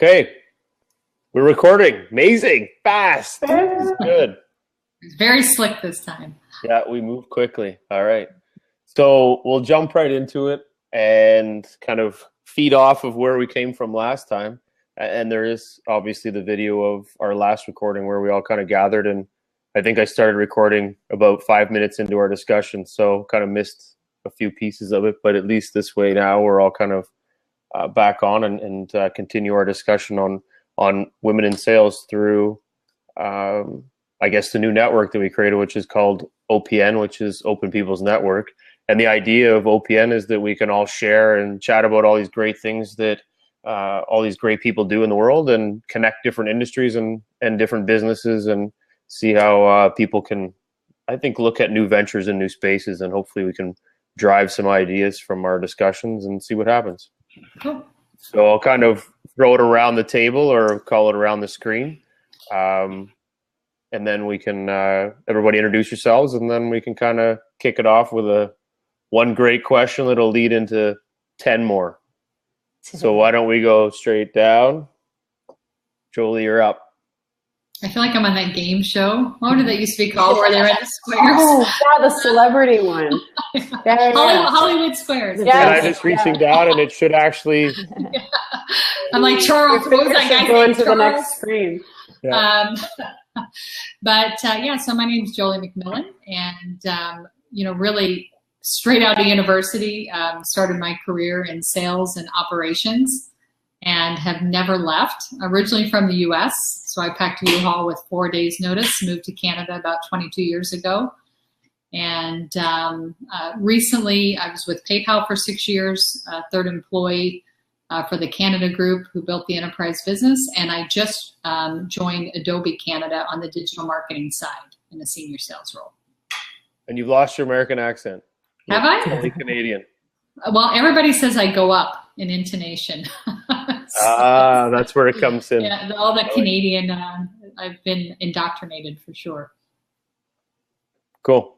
Okay, we're recording. Amazing, fast. This is good. It's very slick this time. Yeah, we move quickly. All right. So we'll jump right into it and kind of feed off of where we came from last time. And there is obviously the video of our last recording where we all kind of gathered, and I think I started recording about 5 minutes into our discussion, so kind of missed a few pieces of it. But at least this way now we're all kind of back on and continue our discussion on women in sales through, I guess, the new network that we created, which is called OPN, which is Open People's Network. And the idea of OPN is that we can all share and chat about all these great things that all these great people do in the world, and connect different industries and different businesses, and see how people can, I think, look at new ventures and new spaces, and hopefully we can drive some ideas from our discussions and see what happens. Cool. So I'll kind of throw it around the table, or call it around the screen. And then we can, everybody introduce yourselves, and then we can kind of kick it off with one great question that'll lead into 10 more. So why don't we go straight down? Jolie, you're up. I feel like I'm on that game show. What did that used to be called, where they're in the squares? Oh, yeah, the celebrity one. Yeah. Hollywood Squares. Yeah. And I'm just reaching down, and it should actually... Yeah. I'm like, Charles, what was that guy going to Charles? the next screen. Yeah. So my name is Jolie McMillan, and really straight out of university, started my career in sales and operations, and have never left. Originally from the U.S., so I packed a U-Haul with 4 days' notice, moved to Canada about 22 years ago, and recently I was with PayPal for 6 years, third employee for the Canada group who built the enterprise business, and I just joined Adobe Canada on the digital marketing side in a senior sales role. And you've lost your American accent. Have I? Totally Canadian. Well, everybody says I go up in intonation. That's where it comes in. Yeah, all the Canadian, I've been indoctrinated for sure. Cool.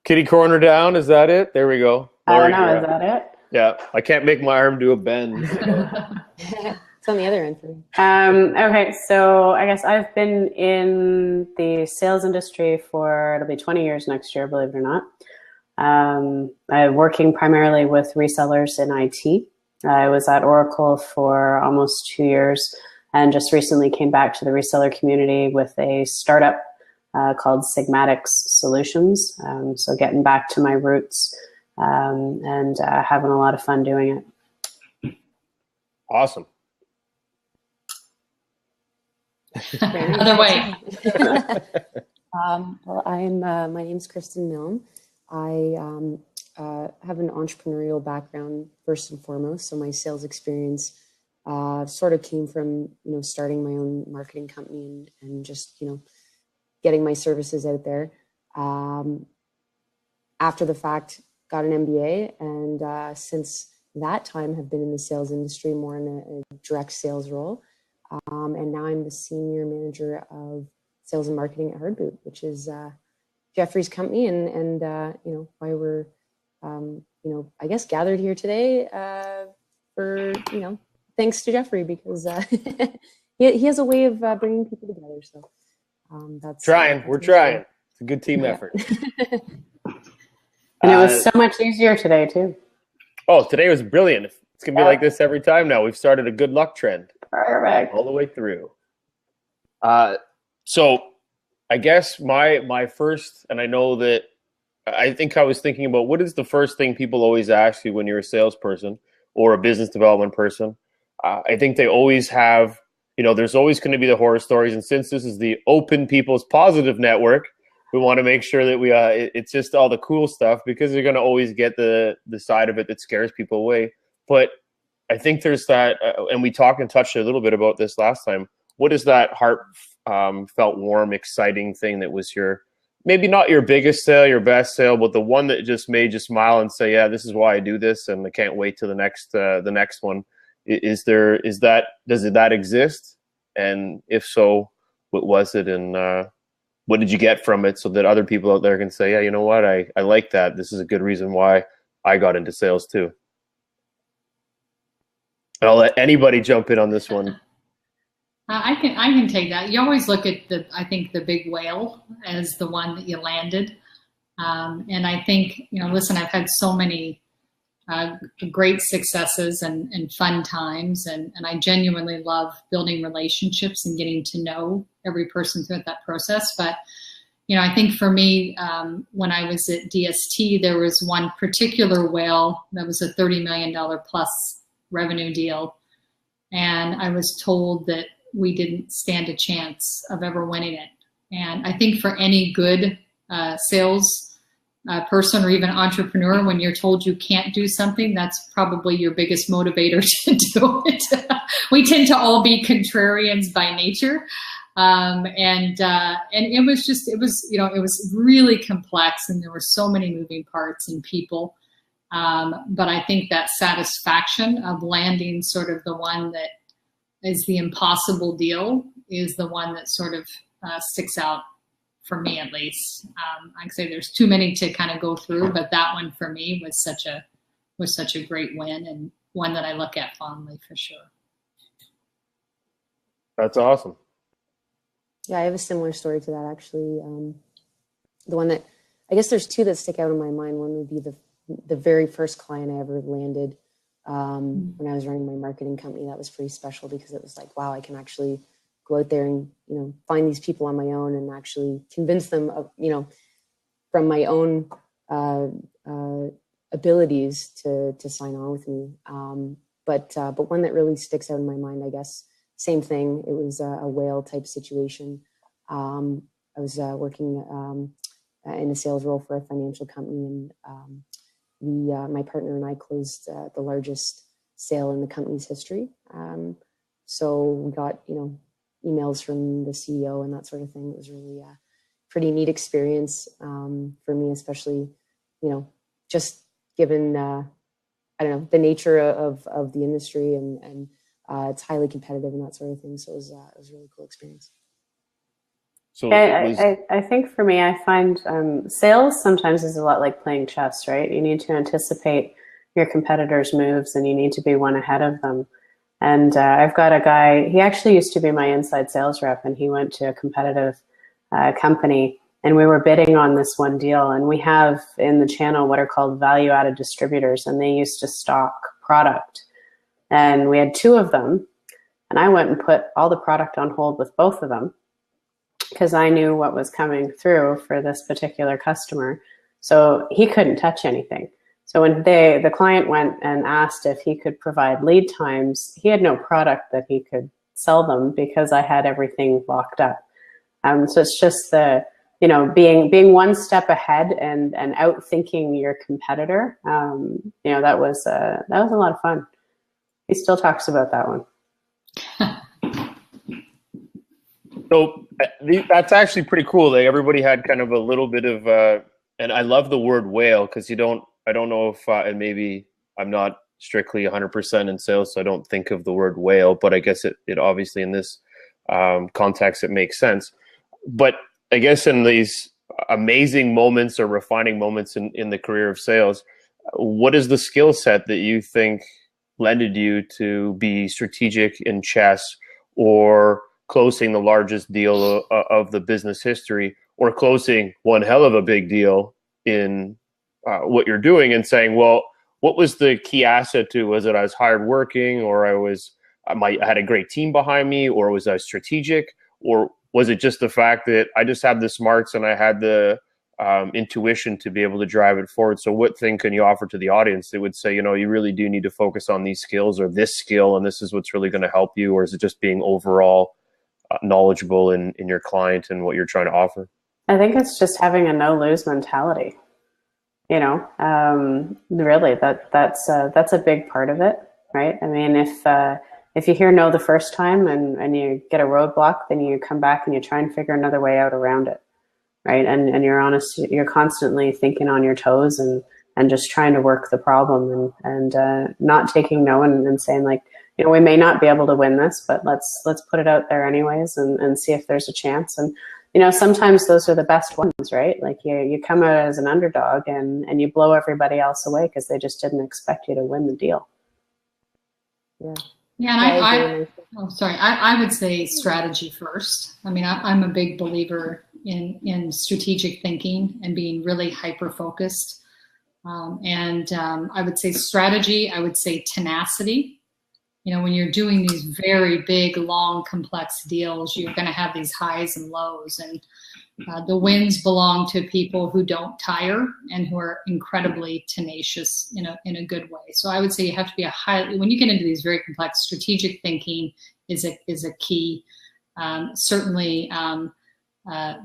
Kitty corner down, is that it? There we go. I don't know, is that it? Yeah, I can't make my arm do a bend. It's on the other end for me. Okay, so I guess I've been in the sales industry it'll be 20 years next year, believe it or not. I'm working primarily with resellers in IT. I was at Oracle for almost 2 years, and just recently came back to the reseller community with a startup called Sigmatics Solutions. So getting back to my roots, and having a lot of fun doing it. Awesome. Other way. Well, my name's Krysten Milne. I have an entrepreneurial background first and foremost. So my sales experience sort of came from, starting my own marketing company and just, getting my services out there. After the fact, got an MBA, and since that time have been in the sales industry, more in a direct sales role. And now I'm the senior manager of sales and marketing at Hardboot, which is Jeffrey's company, and why we're I guess gathered here today for thanks to Jeffrey, because he has a way of bringing people together. So we're trying. It's a good team effort. And it was so much easier today too. Oh, today was brilliant. It's gonna be like this every time now. We've started a good luck trend. Perfect. All the way through. So I guess my first, and I know that I think I was thinking about, what is the first thing people always ask you when you're a salesperson or a business development person? I think they always have, there's always going to be the horror stories. And since this is the Open People's Positive Network, we want to make sure that it's just all the cool stuff, because you're going to always get the side of it that scares people away. But I think there's that, and we talked and touched a little bit about this last time. What is that felt warm, exciting thing that was maybe not your biggest sale, your best sale, but the one that just made you smile and say, yeah, this is why I do this, and I can't wait to the next one. Does that exist? And if so, what was it? And what did you get from it, so that other people out there can say, yeah, you know what, I like that. This is a good reason why I got into sales too. I'll let anybody jump in on this one. I can take that. You always look at I think the big whale as the one that you landed. And I think, listen, I've had so many great successes and fun times. And I genuinely love building relationships and getting to know every person throughout that process. But, I think for me, when I was at DST, there was one particular whale that was a $30 million plus revenue deal. And I was told that we didn't stand a chance of ever winning it. And I think for any good sales person or even entrepreneur, when you're told you can't do something, that's probably your biggest motivator to do it. We tend to all be contrarians by nature. And it was really complex, and there were so many moving parts and people. But I think that satisfaction of landing sort of the one that is the impossible deal is the one that sort of sticks out for me, at least. I'd say there's too many to kind of go through, but that one for me was such a great win, and one that I look at fondly for sure. That's awesome. Yeah, I have a similar story to that, actually. The one that, I guess there's two that stick out in my mind. One would be the very first client I ever landed when I was running my marketing company. That was pretty special because it was like, wow, I can actually go out there and, find these people on my own and actually convince them of, from my own abilities to sign on with me. But one that really sticks out in my mind, I guess, same thing. It was a whale type situation. I was working in a sales role for a financial company, and my partner and I closed the largest sale in the company's history. So we got, emails from the CEO and that sort of thing. It was really a pretty neat experience for me, especially, just given, the nature of the industry and it's highly competitive and that sort of thing. So it was a really cool experience. So I think for me, I find sales sometimes is a lot like playing chess, right? You need to anticipate your competitors' moves and you need to be one ahead of them. And I've got a guy, he actually used to be my inside sales rep, and he went to a competitive company, and we were bidding on this one deal. And we have in the channel what are called value-added distributors, and they used to stock product. And we had two of them, and I went and put all the product on hold with both of them because I knew what was coming through for this particular customer. So he couldn't touch anything. So when the client went and asked if he could provide lead times, he had no product that he could sell them because I had everything locked up. So it's just being one step ahead and outthinking your competitor. That was a lot of fun. He still talks about that one. So that's actually pretty cool. Like everybody had kind of a little bit of, and I love the word whale because I don't know if, and maybe I'm not strictly 100% in sales, so I don't think of the word whale, but I guess it obviously in this context, it makes sense. But I guess in these amazing moments or refining moments in the career of sales, what is the skill set that you think lended you to be strategic in chess or closing the largest deal of the business history or closing one hell of a big deal in what you're doing and saying, well, what was the key asset to? Was it I was hardworking, or I had a great team behind me, or was I strategic, or was it just the fact that I just had the smarts and I had the intuition to be able to drive it forward? So what thing can you offer to the audience that would say, you really do need to focus on these skills or this skill, and this is what's really going to help you? Or is it just being overall knowledgeable in your client and what you're trying to offer? I think it's just having a no-lose mentality. Really, that's a big part of it, right? I mean, if you hear no the first time and you get a roadblock, then you come back and you try and figure another way out around it, right? And you're honest, you're constantly thinking on your toes and just trying to work the problem and not taking no and saying like, we may not be able to win this, but let's put it out there anyways and see if there's a chance. And sometimes those are the best ones, right? Like you come out as an underdog and you blow everybody else away because they just didn't expect you to win the deal. Yeah. Yeah, and I would say strategy first. I mean, I'm a big believer in strategic thinking and being really hyper-focused. I would say strategy, I would say tenacity. You know, when you're doing these very big, long, complex deals, you're going to have these highs and lows. And the wins belong to people who don't tire and who are incredibly tenacious in a good way. So I would say you have to be when you get into these very complex, strategic thinking is a key. Certainly,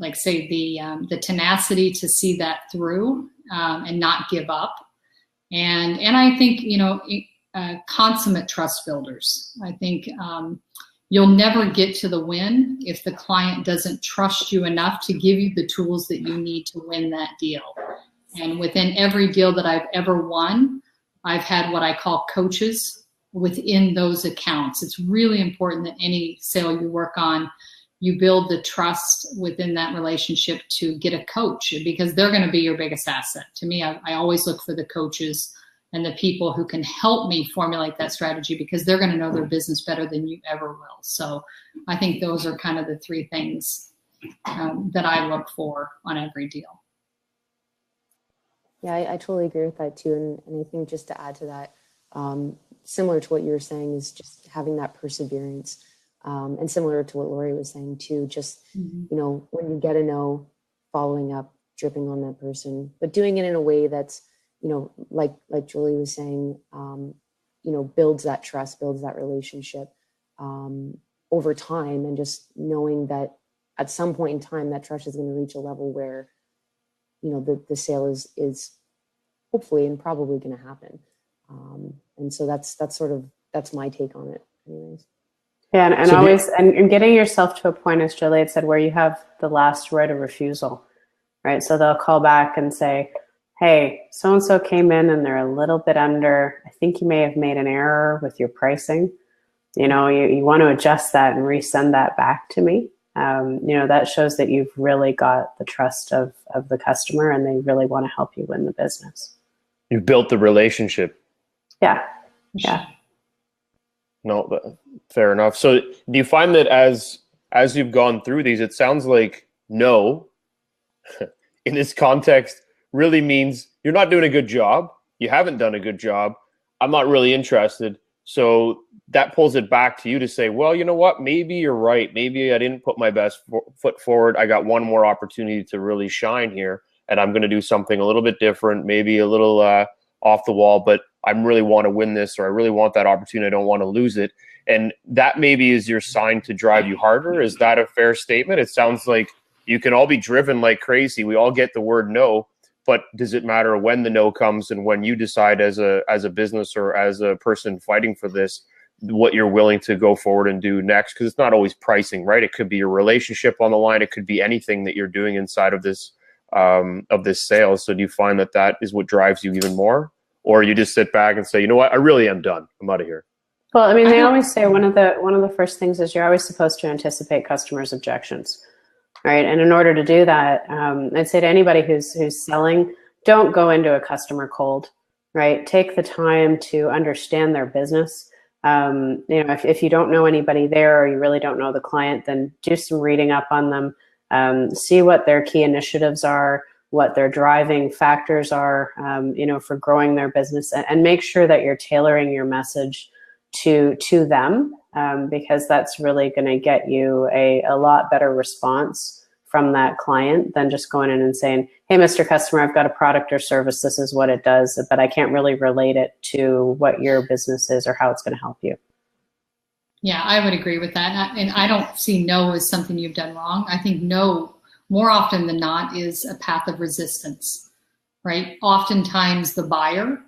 like say the tenacity to see that through and not give up. And I think, consummate trust builders. I think you'll never get to the win if the client doesn't trust you enough to give you the tools that you need to win that deal. And within every deal that I've ever won, I've had what I call coaches within those accounts. It's really important that any sale you work on, you build the trust within that relationship to get a coach, because they're going to be your biggest asset. To me, I always look for the coaches and the people who can help me formulate that strategy, because they're going to know their business better than you ever will. So I think those are kind of the three things that I look for on every deal. Yeah, I totally agree with that too. And I think just to add to that, similar to what you were saying, is just having that perseverance. And similar to what Lori was saying too, just, when you get a no, following up, dripping on that person, but doing it in a way that's, like Jolie was saying, builds that trust, builds that relationship over time, and just knowing that at some point in time, that trust is going to reach a level where, the sale is hopefully and probably going to happen. And so that's my take on it anyways. Yeah, and so always, and getting yourself to a point, as Jolie had said, where you have the last right of refusal, right? So they'll call back and say, hey, so-and-so came in and they're a little bit under. I think you may have made an error with your pricing. You want to adjust that and resend that back to me. That shows that you've really got the trust of the customer, and they really want to help you win the business. You've built the relationship. Yeah. No, fair enough. So do you find that as you've gone through these, it sounds like no, in this context, really means you're not doing a good job. You haven't done a good job. I'm not really interested. So that pulls it back to you to say, well, you know what? Maybe you're right. Maybe I didn't put my best foot forward. I got one more opportunity to really shine here, and I'm going to do something a little bit different, maybe a little off the wall, but I really want to win this, or I really want that opportunity. I don't want to lose it. And that maybe is your sign to drive you harder. Is that a fair statement? It sounds like you can all be driven like crazy. We all get the word no. But does it matter when the no comes and when you decide as a business or as a person fighting for this, what you're willing to go forward and do next? Because it's not always pricing, right? It could be your relationship on the line. It could be anything that you're doing inside of this sale. So do you find that is what drives you even more? Or you just sit back and say, you know what, I really am done. I'm out of here. Well, I mean, they always say one of the first things is you're always supposed to anticipate customers' objections. Right. And in order to do that, I'd say to anybody who's selling, don't go into a customer cold, right? Take the time to understand their business. If you don't know anybody there, or you really don't know the client, then do some reading up on them, see what their key initiatives are, what their driving factors are, for growing their business, and make sure that you're tailoring your message to them, because that's really going to get you a lot better response from that client than just going in and saying, hey, Mr. Customer, I've got a product or service. This is what it does, but I can't really relate it to what your business is or how it's going to help you. Yeah, I would agree with that. And I don't see no as something you've done wrong. I think no, more often than not, is a path of resistance, right? Oftentimes the buyer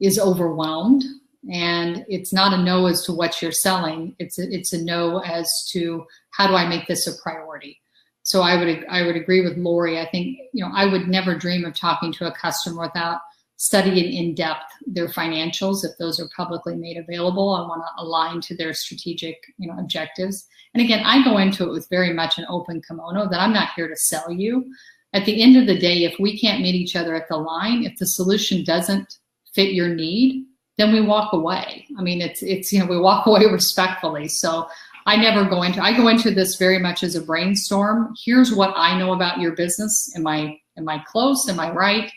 is overwhelmed, and it's not a no as to what you're selling. It's a no as to how do I make this a priority. So I would agree with Lori. I think, I would never dream of talking to a customer without studying in depth their financials. If those are publicly made available, I want to align to their strategic, objectives. And again, I go into it with very much an open kimono that I'm not here to sell you. At the end of the day, if we can't meet each other at the line, if the solution doesn't fit your need, then we walk away. I mean, it's you know, we walk away respectfully. So I go into this very much as a brainstorm. Here's what I know about your business. Am I close? Am I right?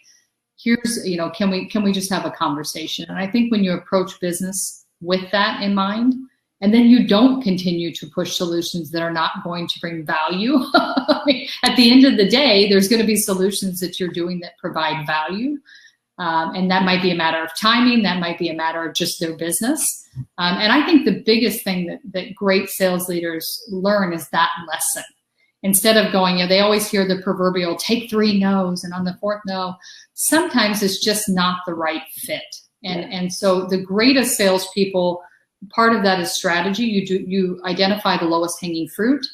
Here's, you know, can we just have a conversation? And I think when you approach business with that in mind, and then you don't continue to push solutions that are not going to bring value. I mean, at the end of the day, there's going to be solutions that you're doing that provide value. And that might be a matter of timing. That might be a matter of just their business. And I think the biggest thing that great sales leaders learn is that lesson. Instead of going, you know, they always hear the proverbial take 3 no's, and on the 4th no, sometimes it's just not the right fit. And so the greatest salespeople, part of that is strategy. You identify the lowest hanging fruit,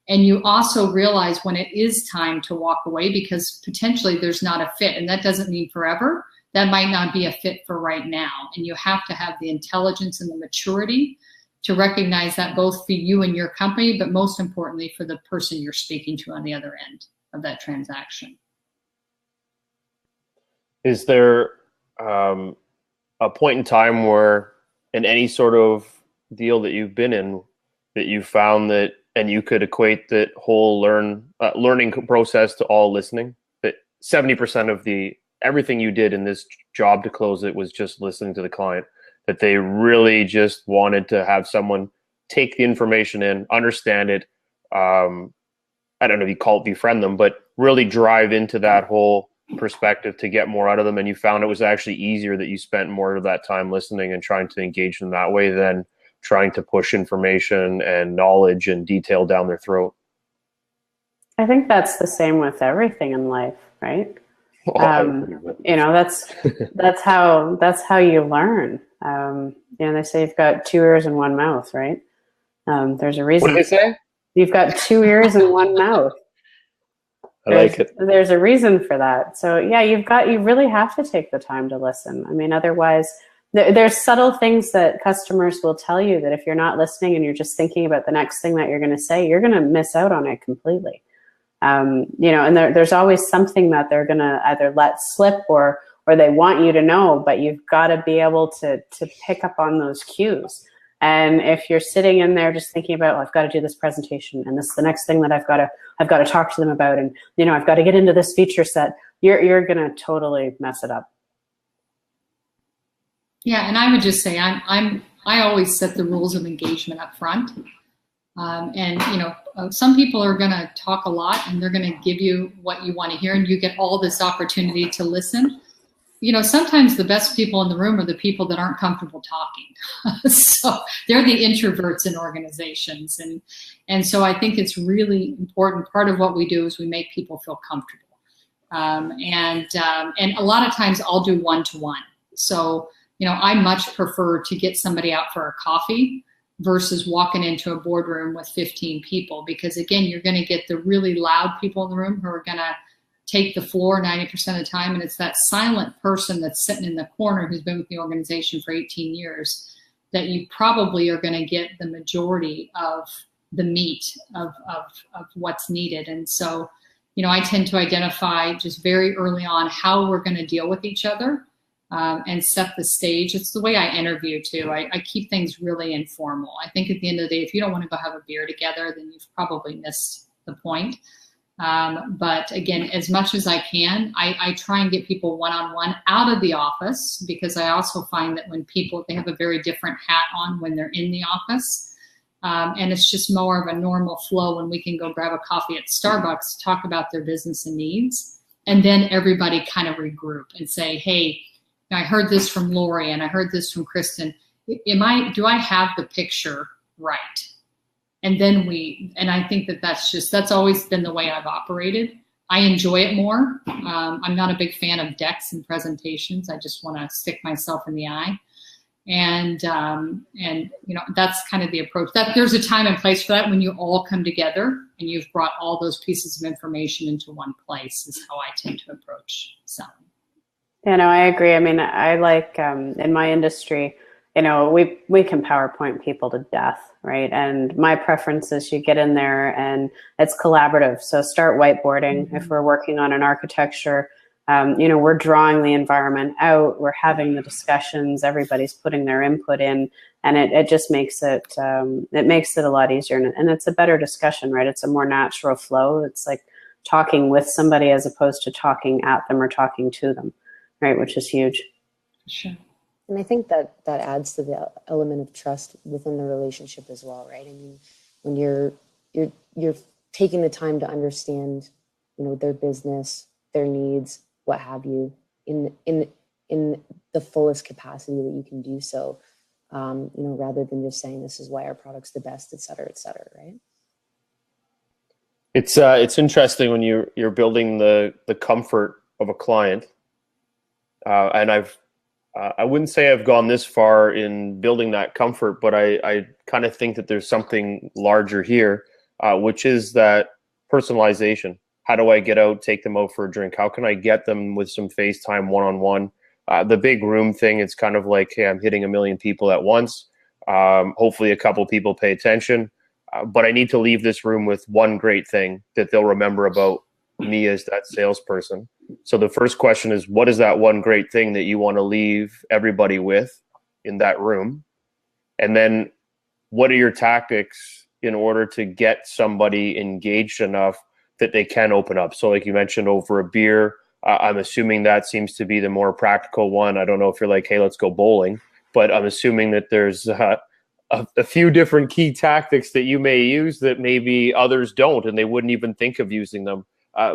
and you also realize when it is time to walk away because potentially there's not a fit, and that doesn't mean forever. That might not be a fit for right now, and you have to have the intelligence and the maturity to recognize that both for you and your company, but most importantly for the person you're speaking to on the other end of that transaction. Is there a point in time where in any sort of deal that you've been in that you found that, and you could equate that whole learning process to all listening, that 70% of everything you did in this job to close it was just listening to the client, that they really just wanted to have someone take the information in, understand it. I don't know if you call it befriend them, but really drive into that whole perspective to get more out of them. And you found it was actually easier that you spent more of that time listening and trying to engage them that way than trying to push information and knowledge and detail down their throat. I think that's the same with everything in life, right? You know, that's how you learn. You know, they say you've got 2 ears and 1 mouth, right? There's a reason. What did they say? You've got 2 ears and 1 mouth. I like it. There's a reason for that. So yeah, you really have to take the time to listen. I mean, otherwise there's subtle things that customers will tell you that if you're not listening and you're just thinking about the next thing that you're going to say, you're going to miss out on it completely. You know, and there's always something that they're going to either let slip or they want you to know, but you've got to be able to pick up on those cues. And if you're sitting in there just thinking about, I've got to do this presentation, and this is the next thing that I've got to talk to them about, and you know, I've got to get into this feature set, you're going to totally mess it up. Yeah, and I would just say I always set the rules of engagement up front. And you know, some people are going to talk a lot, and they're going to give you what you want to hear, and you get all this opportunity to listen. You know, sometimes the best people in the room are the people that aren't comfortable talking. So they're the introverts in organizations. And so I think it's really important. Part of what we do is we make people feel comfortable. And a lot of times I'll do one-to-one. So, you know, I much prefer to get somebody out for a coffee versus walking into a boardroom with 15 people, because again, you're going to get the really loud people in the room who are going to take the floor 90% of the time, and it's that silent person that's sitting in the corner who's been with the organization for 18 years that you probably are going to get the majority of the meat of what's needed. And so, you know, I tend to identify just very early on how we're going to deal with each other and set the stage. It's the way I interview too. I keep things really informal. I think at the end of the day, if you don't want to go have a beer together, then you've probably missed the point. But again, as much as I can, I try and get people one-on-one out of the office, because I also find that when people, they have a very different hat on when they're in the office. And it's just more of a normal flow when we can go grab a coffee at Starbucks, talk about their business and needs. And then everybody kind of regroup and say, hey, I heard this from Lori and I heard this from Krysten. Do I have the picture right? And then I think that's always been the way I've operated. I enjoy it more. I'm not a big fan of decks and presentations. I just want to stick myself in the eye. And you know, that's kind of the approach. That there's a time and place for that when you all come together and you've brought all those pieces of information into one place is how I tend to approach selling. Yeah, no, I agree. I mean, I like in my industry, you know, we can PowerPoint people to death, right? And my preference is you get in there and it's collaborative. So start whiteboarding. Mm-hmm. If we're working on an architecture, We're drawing the environment out, we're having the discussions, everybody's putting their input in, and it just makes it a lot easier, and it's a better discussion, right? It's a more natural flow. It's like talking with somebody as opposed to talking at them or talking to them, right? Which is huge. Sure. And I think that adds to the element of trust within the relationship as well, right? I mean, when you're taking the time to understand, their business, their needs, what have you, in the fullest capacity that you can do so, rather than just saying this is why our product's the best, et cetera, right? It's interesting when you're building the comfort of a client, and I wouldn't say I've gone this far in building that comfort, but I kind of think that there's something larger here, which is that personalization. How do I get out, take them out for a drink? How can I get them with some FaceTime one-on-one? The big room thing, it's kind of like, hey, I'm hitting 1 million people at once. Hopefully a couple people pay attention, but I need to leave this room with one great thing that they'll remember about me as that salesperson. So the first question is, what is that one great thing that you want to leave everybody with in that room? And then what are your tactics in order to get somebody engaged enough that they can open up? So like you mentioned, over a beer, I'm assuming that seems to be the more practical one. I don't know if you're like, hey, let's go bowling, but I'm assuming that there's a few different key tactics that you may use that maybe others don't, and they wouldn't even think of using them.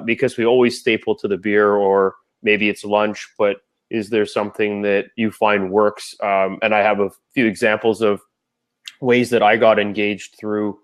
Because we always staple to the beer, or maybe it's lunch, but is there something that you find works? And I have a few examples of ways that I got engaged through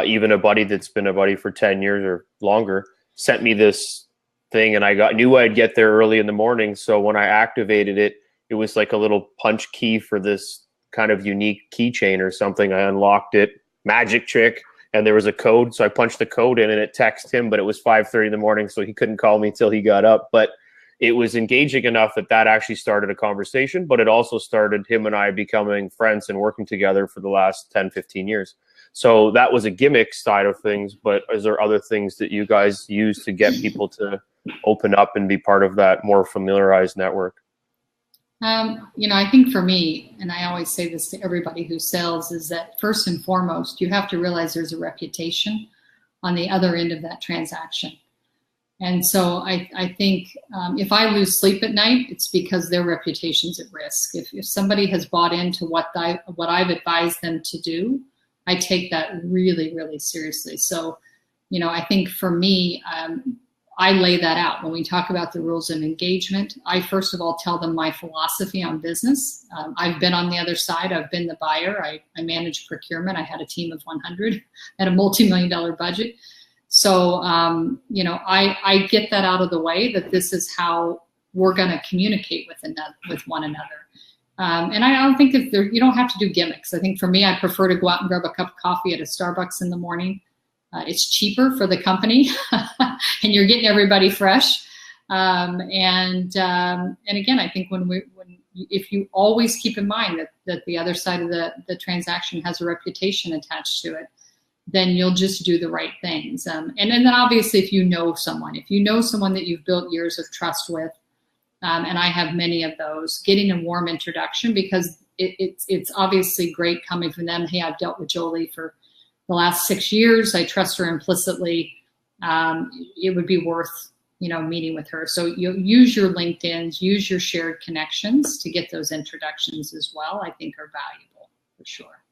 even a buddy that's been a buddy for 10 years or longer sent me this thing, and I knew I'd get there early in the morning. So when I activated it, it was like a little punch key for this kind of unique keychain or something. I unlocked it, magic trick. And there was a code, so I punched the code in and it texted him, but it was 5:30 in the morning, so he couldn't call me till he got up. But it was engaging enough that actually started a conversation, but it also started him and I becoming friends and working together for the last 10, 15 years. So that was a gimmick side of things, but is there other things that you guys use to get people to open up and be part of that more familiarized network? I think for me, and I always say this to everybody who sells, is that first and foremost, you have to realize there's a reputation on the other end of that transaction. And so I think if I lose sleep at night, it's because their reputation's at risk. If somebody has bought into what I've advised them to do, I take that really, really seriously. So, I think for me, I lay that out. When we talk about the rules of engagement, I first of all tell them my philosophy on business. I've been on the other side. I've been the buyer. I managed procurement. I had a team of 100 at a multi-million-dollar budget. So, I get that out of the way, that this is how we're going to communicate with one another. And I don't think you don't have to do gimmicks. I think for me, I prefer to go out and grab a cup of coffee at a Starbucks in the morning. It's cheaper for the company, and you're getting everybody fresh. And again, I think if you always keep in mind that the other side of the transaction has a reputation attached to it, then you'll just do the right things. And then obviously, if you know someone that you've built years of trust with, and I have many of those, getting a warm introduction, because it's obviously great coming from them. Hey, I've dealt with Jolie for the last 6 years. I trust her implicitly. It would be worth, meeting with her. So you use your LinkedIn's, use your shared connections to get those introductions as well. I think are valuable for sure.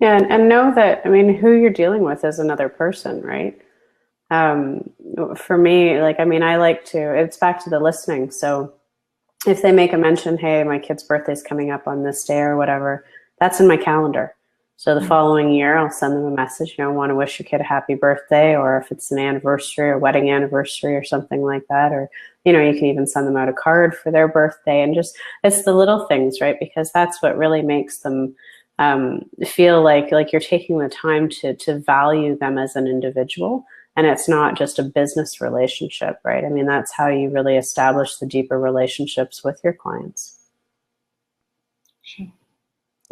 Yeah, and know that, who you're dealing with is another person, right? For me, I like to, it's back to the listening. So if they make a mention, hey, my kid's birthday's coming up on this day or whatever, that's in my calendar. So the following year, I'll send them a message, I want to wish your kid a happy birthday, or if it's an anniversary or wedding anniversary or something like that, or, you can even send them out a card for their birthday, and just, it's the little things, right? Because that's what really makes them feel like you're taking the time to value them as an individual, and it's not just a business relationship, right? That's how you really establish the deeper relationships with your clients. Sure.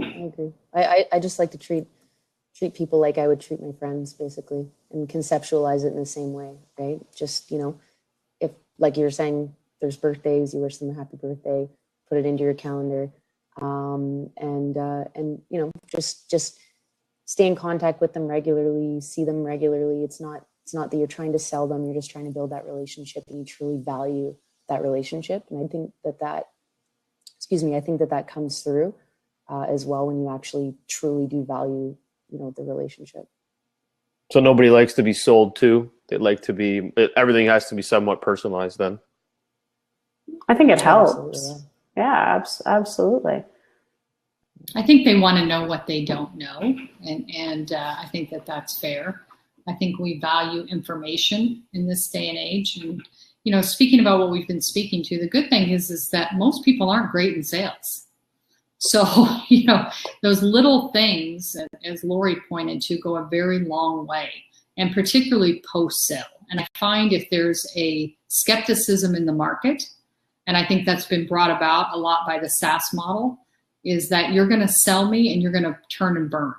I agree. I just like to treat people like I would treat my friends, basically, and conceptualize it in the same way, right? Just, if, like you're saying, there's birthdays, you wish them a happy birthday, put it into your calendar, and you know, just stay in contact with them regularly, see them regularly. It's not that you're trying to sell them, you're just trying to build that relationship, and you truly value that relationship. And I think that comes through as well when you actually truly do value, you know, the relationship. So nobody likes to be sold to. They like to be, everything has to be somewhat personalized then. I think it helps. Absolutely, yeah, absolutely. I think they want to know what they don't know, and I think that's fair. I think we value information in this day and age. And, you know, speaking about what we've been speaking to, the good thing is that most people aren't great in sales. So, you know, those little things, as Lori pointed to, go a very long way, and particularly post-sale. And I find if there's a skepticism in the market, and I think that's been brought about a lot by the SaaS model, is that you're going to sell me and you're going to turn and burn.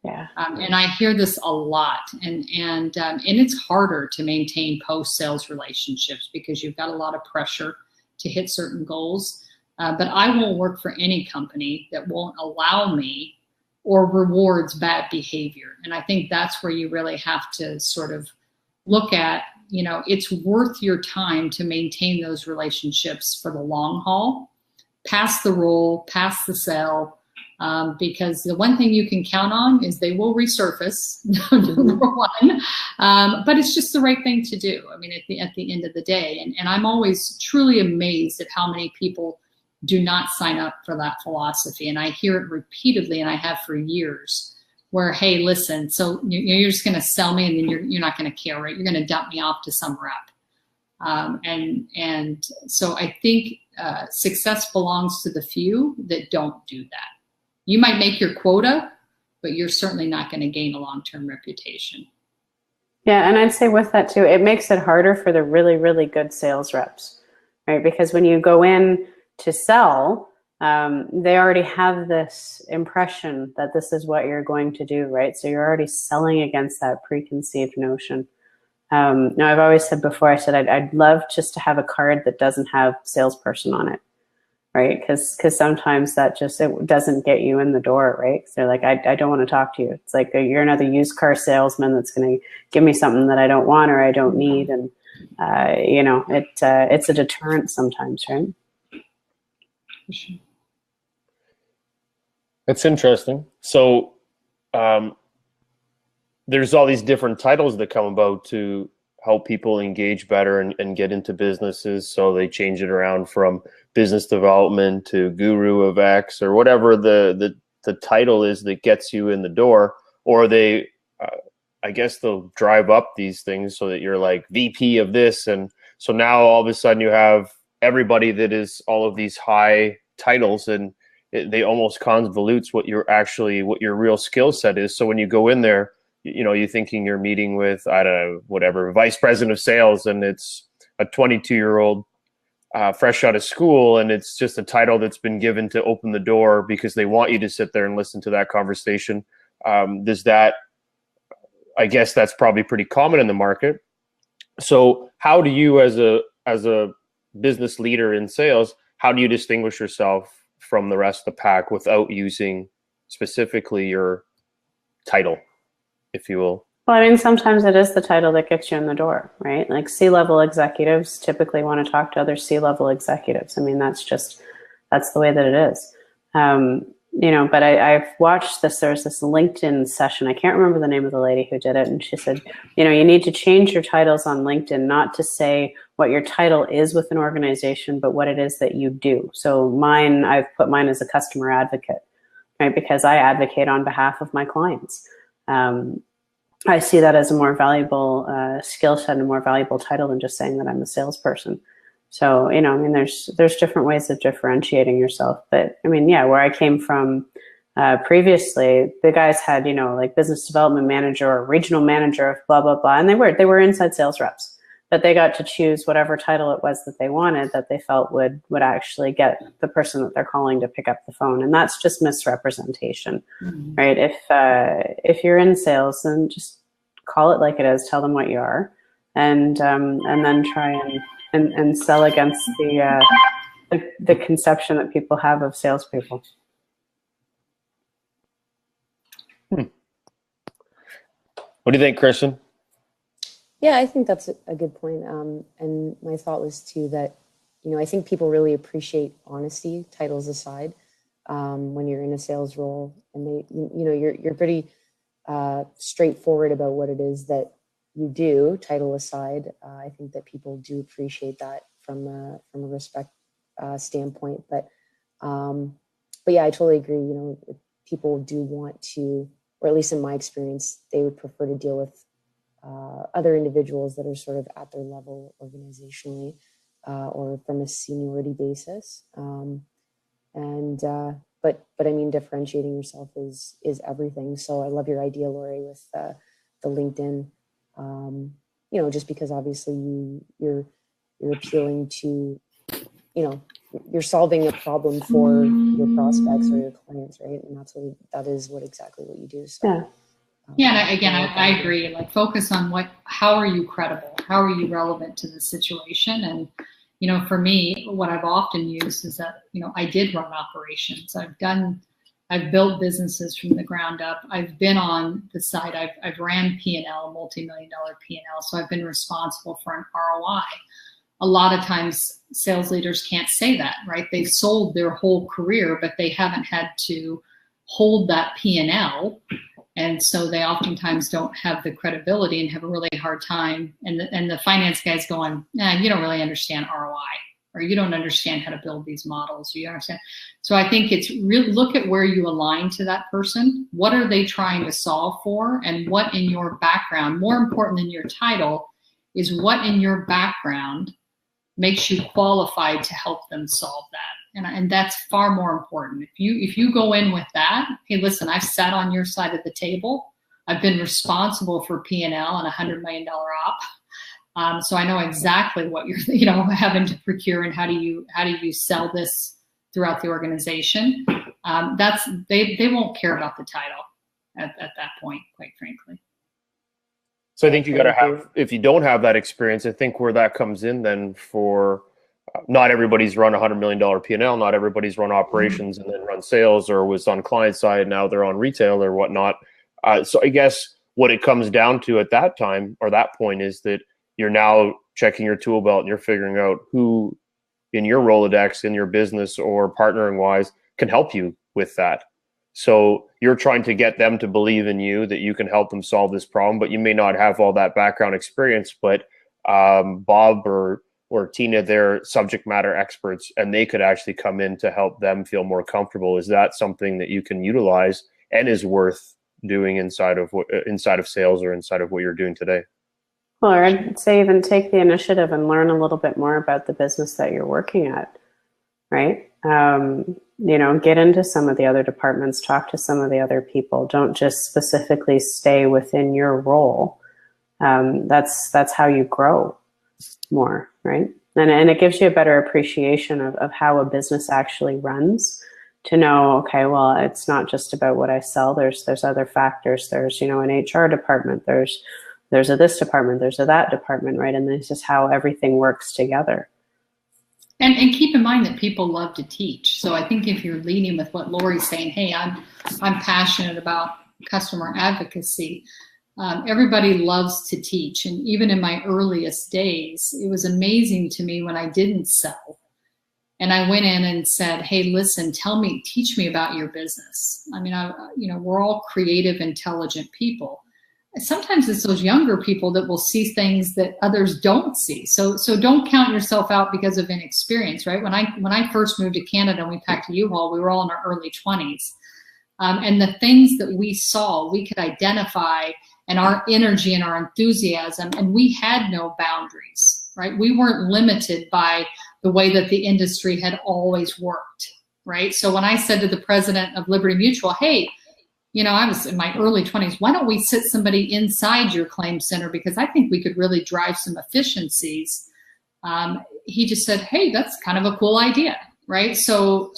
Yeah. And I hear this a lot, and it's harder to maintain post-sales relationships because you've got a lot of pressure to hit certain goals. But I won't work for any company that won't allow me or rewards bad behavior. And I think that's where you really have to sort of look at, you know, it's worth your time to maintain those relationships for the long haul, pass the role, pass the sale. Because the one thing you can count on is they will resurface, number one, but it's just the right thing to do. I mean, at the end of the day, and I'm always truly amazed at how many people do not sign up for that philosophy. And I hear it repeatedly, and I have for years, where, hey, listen, so you're just going to sell me, and then you're not going to care, right? You're going to dump me off to some rep. And so I think success belongs to the few that don't do that. You might make your quota, but you're certainly not going to gain a long-term reputation. Yeah, and I'd say with that too, it makes it harder for the really, really good sales reps, right? Because when you go in to sell, they already have this impression that this is what you're going to do, right? So you're already selling against that preconceived notion. Now, I've always said before, I said I'd love just to have a card that doesn't have salesperson on it. Right, because sometimes that just, it doesn't get you in the door, right? So they're like, I don't want to talk to you. It's like you're another used car salesman that's going to give me something that I don't want or I don't need, and you know, it's a deterrent sometimes, right? That's interesting. So there's all these different titles that come about to help people engage better and get into businesses. So they change it around from business development to guru of X or whatever the title is that gets you in the door. Or they, I guess they'll drive up these things so that you're like VP of this. And so now all of a sudden you have everybody that is all of these high titles, and they almost convolutes what your real skill set is. So when you go in there, you know, you're thinking you're meeting with, I don't know, whatever, vice president of sales, and it's a 22-year-old fresh out of school, and it's just a title that's been given to open the door because they want you to sit there and listen to that conversation. I guess that's probably pretty common in the market. So how do you, as a business leader in sales, how do you distinguish yourself from the rest of the pack without using specifically your title, if you will? Well, I mean, sometimes it is the title that gets you in the door, right? Like C-level executives typically want to talk to other C-level executives. I mean, that's the way that it is. You know, but I've watched this, there's this LinkedIn session. I can't remember the name of the lady who did it. And she said, you know, you need to change your titles on LinkedIn, not to say what your title is with an organization, but what it is that you do. So mine, I've put mine as a customer advocate, right? Because I advocate on behalf of my clients. I see that as a more valuable skill set and a more valuable title than just saying that I'm a salesperson. So, you know, I mean, there's different ways of differentiating yourself. But I mean, yeah, where I came from previously, the guys had, you know, like business development manager or regional manager of blah, blah, blah. And they were inside sales reps, but they got to choose whatever title it was that they wanted, that they felt would actually get the person that they're calling to pick up the phone. And that's just misrepresentation, right? If you're in sales, then just call it like it is, tell them what you are, and then try and sell against the conception that people have of salespeople. What do you think, Krysten? Yeah, I think that's a good point. And my thought was too that, I think people really appreciate honesty, titles aside, when you're in a sales role, and you're pretty straightforward about what it is that you do, title aside. I think that people do appreciate that from a respect standpoint. But yeah, I totally agree. People do want to, or at least in my experience, they would prefer to deal with other individuals that are sort of at their level organizationally, or from a seniority basis. But I mean, differentiating yourself is everything. So I love your idea, Lori, with the LinkedIn. Just because obviously you're appealing to, you're solving a problem for your prospects or your clients, right? And that is exactly what you do. So. Yeah. Yeah, and I agree. Like, focus on how are you credible? How are you relevant to the situation? And, for me, what I've often used is that, I did run operations. I've built businesses from the ground up. I've been on the side. I've ran P&L, multi-million-dollar P&L. So I've been responsible for an ROI. A lot of times sales leaders can't say that, right? They've sold their whole career, but they haven't had to hold that P&L. And so they oftentimes don't have the credibility and have a really hard time. And the finance guy's going, you don't really understand ROI, or you don't understand how to build these models. You understand? So I think it's really look at where you align to that person. What are they trying to solve for? And what in your background, more important than your title, is what in your background makes you qualified to help them solve that. And that's far more important. If you go in with that, hey, listen, I've sat on your side of the table. I've been responsible for P&L and $100 million op. So I know exactly what you're, having to procure and how do you sell this throughout the organization. They won't care about the title at that point, quite frankly. So I think you got to have, if you don't have that experience, I think where that comes in then for not everybody's run $100 million P&L, not everybody's run operations and then run sales, or was on client side, now they're on retail or whatnot. So I guess what it comes down to at that time or that point is that you're now checking your tool belt and you're figuring out who in your Rolodex, in your business or partnering wise can help you with that. So you're trying to get them to believe in you, that you can help them solve this problem, but you may not have all that background experience, but Bob or Tina, they're subject matter experts, and they could actually come in to help them feel more comfortable. Is that something that you can utilize and is worth doing inside of sales or inside of what you're doing today? Well, I'd say even take the initiative and learn a little bit more about the business that you're working at, right? Get into some of the other departments, talk to some of the other people. Don't just specifically stay within your role. That's how you grow more, right? And it gives you a better appreciation of how a business actually runs, to know, okay, well, it's not just about what I sell. There's other factors. There's, an HR department. There's a this department. There's a that department, right? And this is how everything works together. And keep in mind that people love to teach. So I think if you're leading with what Lori's saying, hey, I'm passionate about customer advocacy. Everybody loves to teach. And even in my earliest days, it was amazing to me when I didn't sell. And I went in and said, hey, listen, teach me about your business. I mean, we're all creative, intelligent people. Sometimes it's those younger people that will see things that others don't see. So don't count yourself out because of inexperience, right? When I first moved to Canada and we packed a U-Haul, we were all in our early 20s. And the things that we saw, we could identify, and our energy and our enthusiasm, and we had no boundaries, right? We weren't limited by the way that the industry had always worked, right? So when I said to the president of Liberty Mutual, hey, I was in my early 20s, why don't we sit somebody inside your claim center? Because I think we could really drive some efficiencies. He just said, hey, that's kind of a cool idea, right? So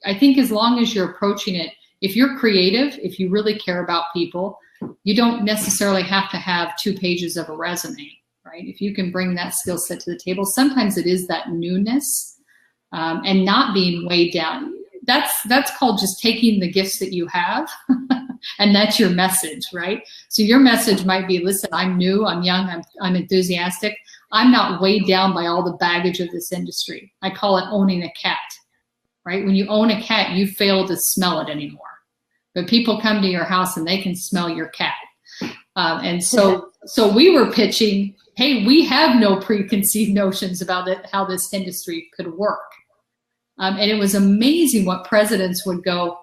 I think as long as you're approaching it, if you're creative, if you really care about people, you don't necessarily have to have 2 pages of a resume, right? If you can bring that skill set to the table, sometimes it is that newness and not being weighed down. That's called just taking the gifts that you have and that's your message, right? So your message might be, listen, I'm new, I'm young, I'm enthusiastic. I'm not weighed down by all the baggage of this industry. I call it owning a cat, right? When you own a cat, you fail to smell it anymore. But people come to your house and they can smell your cat. And so we were pitching, hey, we have no preconceived notions about how this industry could work. And it was amazing what presidents would go,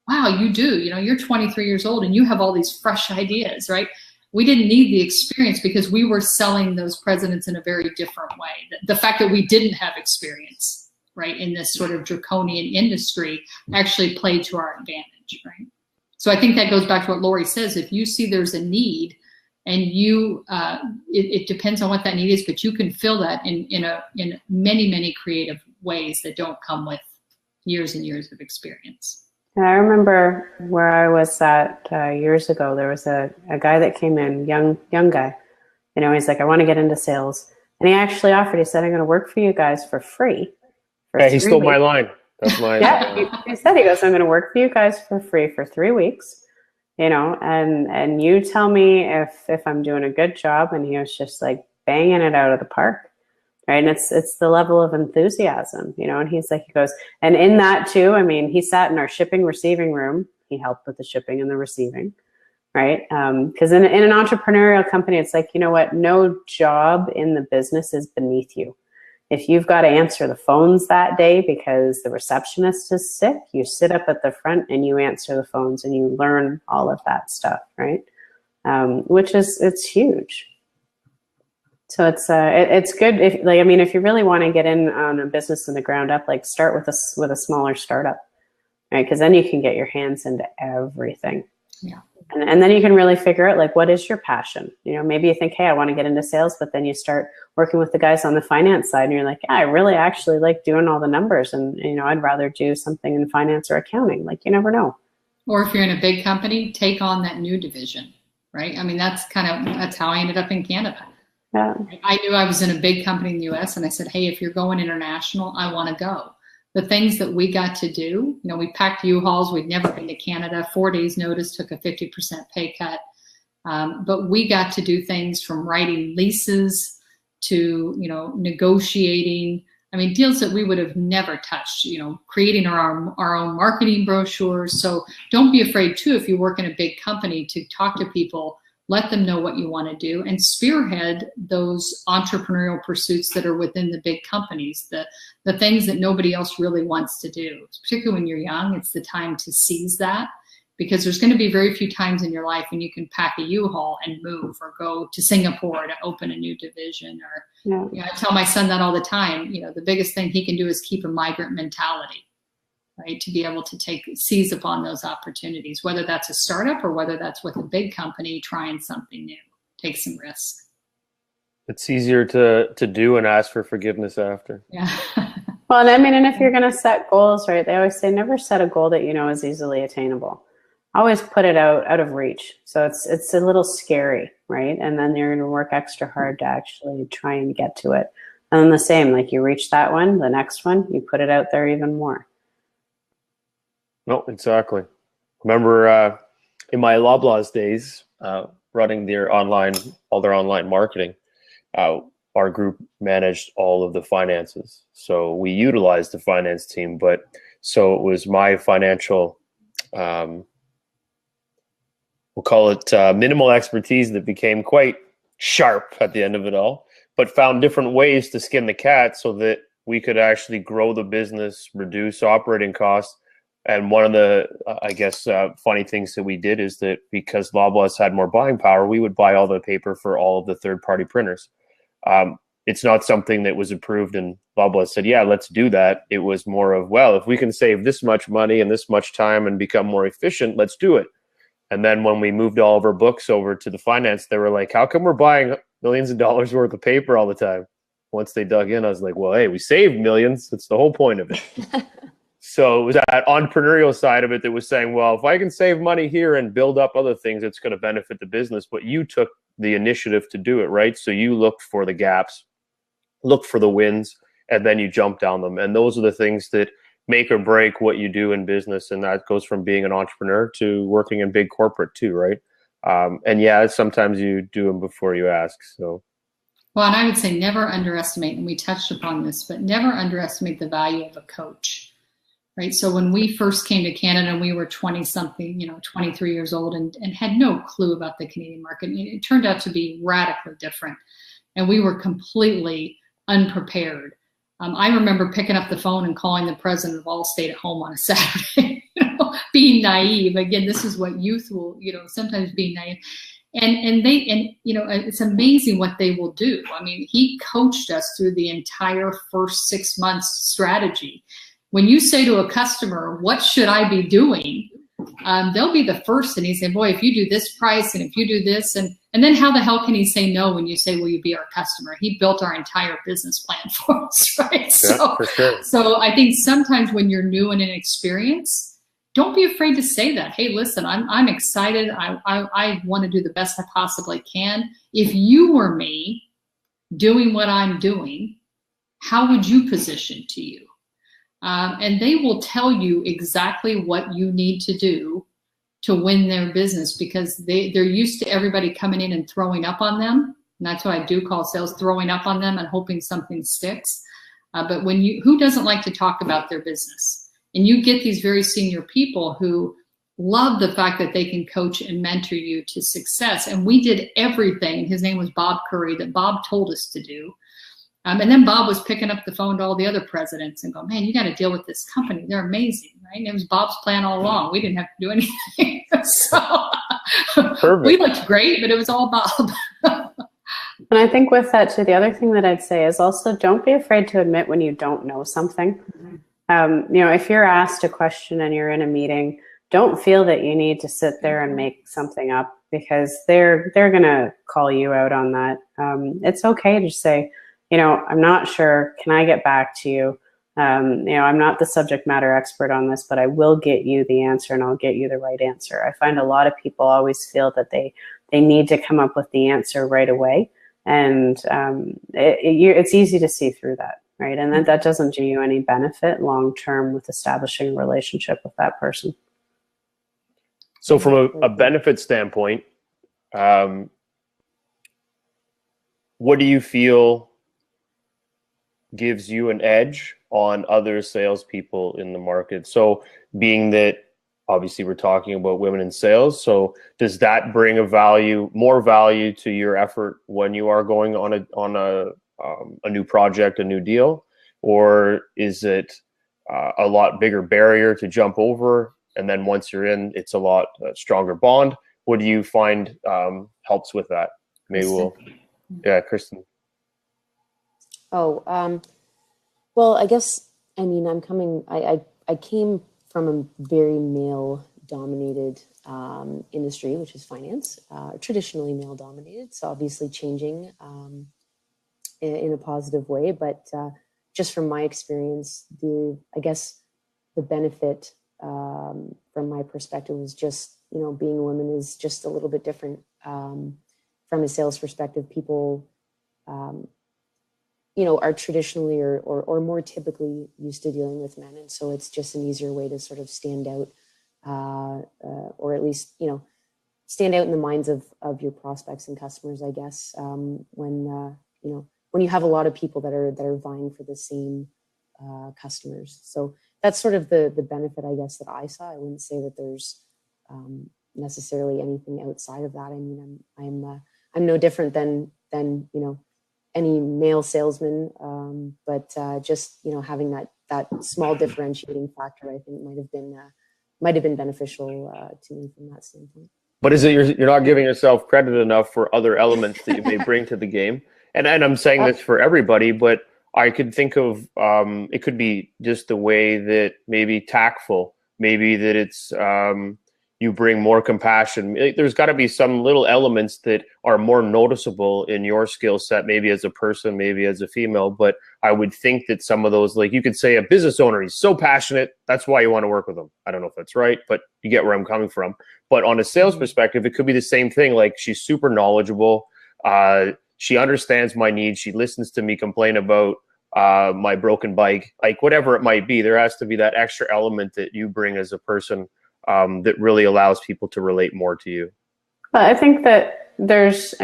wow, you do, you're 23 years old and you have all these fresh ideas, right? We didn't need the experience because we were selling those presidents in a very different way. The fact that we didn't have experience, right, in this sort of draconian industry actually played to our advantage, right? So I think that goes back to what Lori says. If you see there's a need and it depends on what that need is, but you can fill that in many, many creative ways that don't come with years and years of experience. And I remember where I was at years ago, there was a guy that came in, young guy. He's like, I want to get into sales. And he actually offered, he said, I'm going to work for you guys for free. He stole my line. That's my yeah, he said, he goes, I'm going to work for you guys for free for 3 weeks, and you tell me if I'm doing a good job. And he was just like banging it out of the park. Right. And it's the level of enthusiasm, and he's like, he goes, and in that too, I mean, he sat in our shipping receiving room. He helped with the shipping and the receiving. Right. Because in an entrepreneurial company, it's like, you know what? No job in the business is beneath you. If you've got to answer the phones that day because the receptionist is sick, you sit up at the front and you answer the phones and you learn all of that stuff. Right. It's huge. So it's good if you really want to get in on a business from the ground up, like start with a smaller startup, right? Because then you can get your hands into everything. Yeah. And then you can really figure out like, what is your passion? Maybe you think, hey, I want to get into sales, but then you start working with the guys on the finance side and you're like, yeah, I really actually like doing all the numbers. And, I'd rather do something in finance or accounting. Like, you never know. Or if you're in a big company, take on that new division, right? I mean, that's how I ended up in Canada. Yeah. I knew I was in a big company in the US and I said, hey, if you're going international, I want to go. The things that we got to do, we packed U-Hauls. We'd never been to Canada. 4 days notice, took a 50% pay cut. But we got to do things from writing leases to, negotiating. I mean, deals that we would have never touched, creating our own marketing brochures. So don't be afraid too, if you work in a big company, to talk to people. Let them know what you want to do and spearhead those entrepreneurial pursuits that are within the big companies, the things that nobody else really wants to do. Particularly when you're young, it's the time to seize that, because there's going to be very few times in your life when you can pack a U-Haul and move or go to Singapore to open a new division. Or I tell my son that all the time. The biggest thing he can do is keep a migrant mentality. Right, to be able to seize upon those opportunities, whether that's a startup or whether that's with a big company trying something new. Take some risk. It's easier to do and ask for forgiveness after. Yeah. Well, and if you're going to set goals, right, they always say never set a goal that is easily attainable. Always put it out of reach. So it's a little scary, right? And then you're going to work extra hard to actually try and get to it. And then the same, like you reach that one, the next one, you put it out there even more. No, exactly. Remember in my Loblaws days, running all their online marketing, our group managed all of the finances. So we utilized the finance team, so it was my financial, we'll call it minimal expertise that became quite sharp at the end of it all, but found different ways to skin the cat so that we could actually grow the business, reduce operating costs. And one of the, funny things that we did is that because Loblaws had more buying power, we would buy all the paper for all of the third-party printers. It's not something that was approved and Loblaws said, yeah, let's do that. It was more of, well, if we can save this much money and this much time and become more efficient, let's do it. And then when we moved all of our books over to the finance, they were like, how come we're buying millions of dollars worth of paper all the time? Once they dug in, I was like, well, hey, we saved millions. That's the whole point of it. So it was that entrepreneurial side of it that was saying, well, if I can save money here and build up other things, it's going to benefit the business. But you took the initiative to do it, right? So you look for the gaps, look for the wins, and then you jump down them. And those are the things that make or break what you do in business. And that goes from being an entrepreneur to working in big corporate too, right? And yeah, sometimes you do them before you ask. So, well, and I would say never underestimate, and we touched upon this, but never underestimate the value of a coach, right? So when we first came to Canada and we were 20 something, 23 years old and had no clue about the Canadian market, it turned out to be radically different. And we were completely unprepared. I remember picking up the phone and calling the president of Allstate at home on a Saturday, being naive. Again, this is what youth will, sometimes be naive. And it's amazing what they will do. I mean, he coached us through the entire first 6 months strategy. When you say to a customer, what should I be doing? They'll be the first, and he said, boy, if you do this price and if you do this, and then how the hell can he say no when you say, will you be our customer? He built our entire business plan for us, right? Yeah, for sure. So I think sometimes when you're new and inexperienced, don't be afraid to say that. Hey, listen, I'm excited. I want to do the best I possibly can. If you were me doing what I'm doing, how would you position to you? And they will tell you exactly what you need to do to win their business, because they're used to everybody coming in and throwing up on them. And that's what I do call sales, throwing up on them and hoping something sticks. But who doesn't like to talk about their business? And you get these very senior people who love the fact that they can coach and mentor you to success. And we did everything. His name was Bob Curry, that Bob told us to do. And then Bob was picking up the phone to all the other presidents and go, man, you got to deal with this company. They're amazing, right? And it was Bob's plan all along. We didn't have to do anything. So we looked great, but it was all Bob. And I think with that too, the other thing that I'd say is also don't be afraid to admit when you don't know something. If you're asked a question and you're in a meeting, don't feel that you need to sit there and make something up, because they're going to call you out on that. It's okay to say, I'm not sure. Can I get back to you? I'm not the subject matter expert on this, but I will get you the answer, and I'll get you the right answer. I find a lot of people always feel that they need to come up with the answer right away. And it's easy to see through that, right? And that doesn't do you any benefit long-term with establishing a relationship with that person. So from a benefit standpoint, what do you feel gives you an edge on other salespeople in the market? So being that obviously we're talking about women in sales, so does that bring more value to your effort when you are going on a new project, a new deal? Or is it a lot bigger barrier to jump over, and then once you're in, it's a lot stronger bond? What do you find helps with that? Maybe Krysten. Well, I guess, I came from a very male-dominated industry, which is finance, traditionally male-dominated, so obviously changing in a positive way. But just from my experience, the benefit from my perspective was just, being a woman is just a little bit different from a sales perspective. People are traditionally or more typically used to dealing with men. And so it's just an easier way to sort of stand out, or at least, stand out in the minds of your prospects and customers, I guess, when you have a lot of people that are vying for the same customers. So that's sort of the benefit, I guess, that I saw. I wouldn't say that there's necessarily anything outside of that. I mean, I'm no different than any male salesman, but just having that small differentiating factor, I think might have been beneficial to me from that standpoint. But is it you're not giving yourself credit enough for other elements that you may bring to the game? And I'm saying this for everybody, but I could think of it could be just the way that maybe tactful, maybe that it's you bring more compassion. There's got to be some little elements that are more noticeable in your skill set, maybe as a person, maybe as a female. But I would think that some of those, like you could say a business owner, he's so passionate, that's why you want to work with him. I don't know if that's right, but you get where I'm coming from. But on a sales perspective, it could be the same thing. Like she's super knowledgeable. She understands my needs. She listens to me complain about my broken bike, like whatever it might be. There has to be that extra element that you bring as a person that really allows people to relate more to you. Well, I think that there's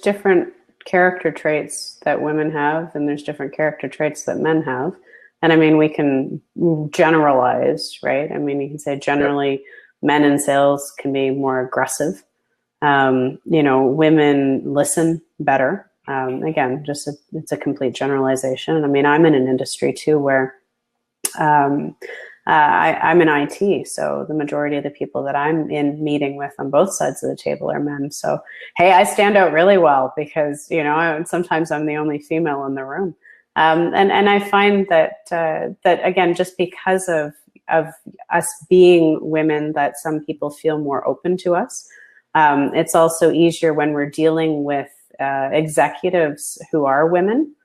different character traits that women have, and there's different character traits that men have. And I mean, we can generalize, right? I mean, you can say generally men in sales can be more aggressive. Women listen better. Again, it's a complete generalization. I mean, I'm in an industry too where I'm in IT, so the majority of the people that I'm in meeting with on both sides of the table are men. So, hey, I stand out really well because, sometimes I'm the only female in the room. And I find that again, just because of us being women, that some people feel more open to us. It's also easier when we're dealing with executives who are women,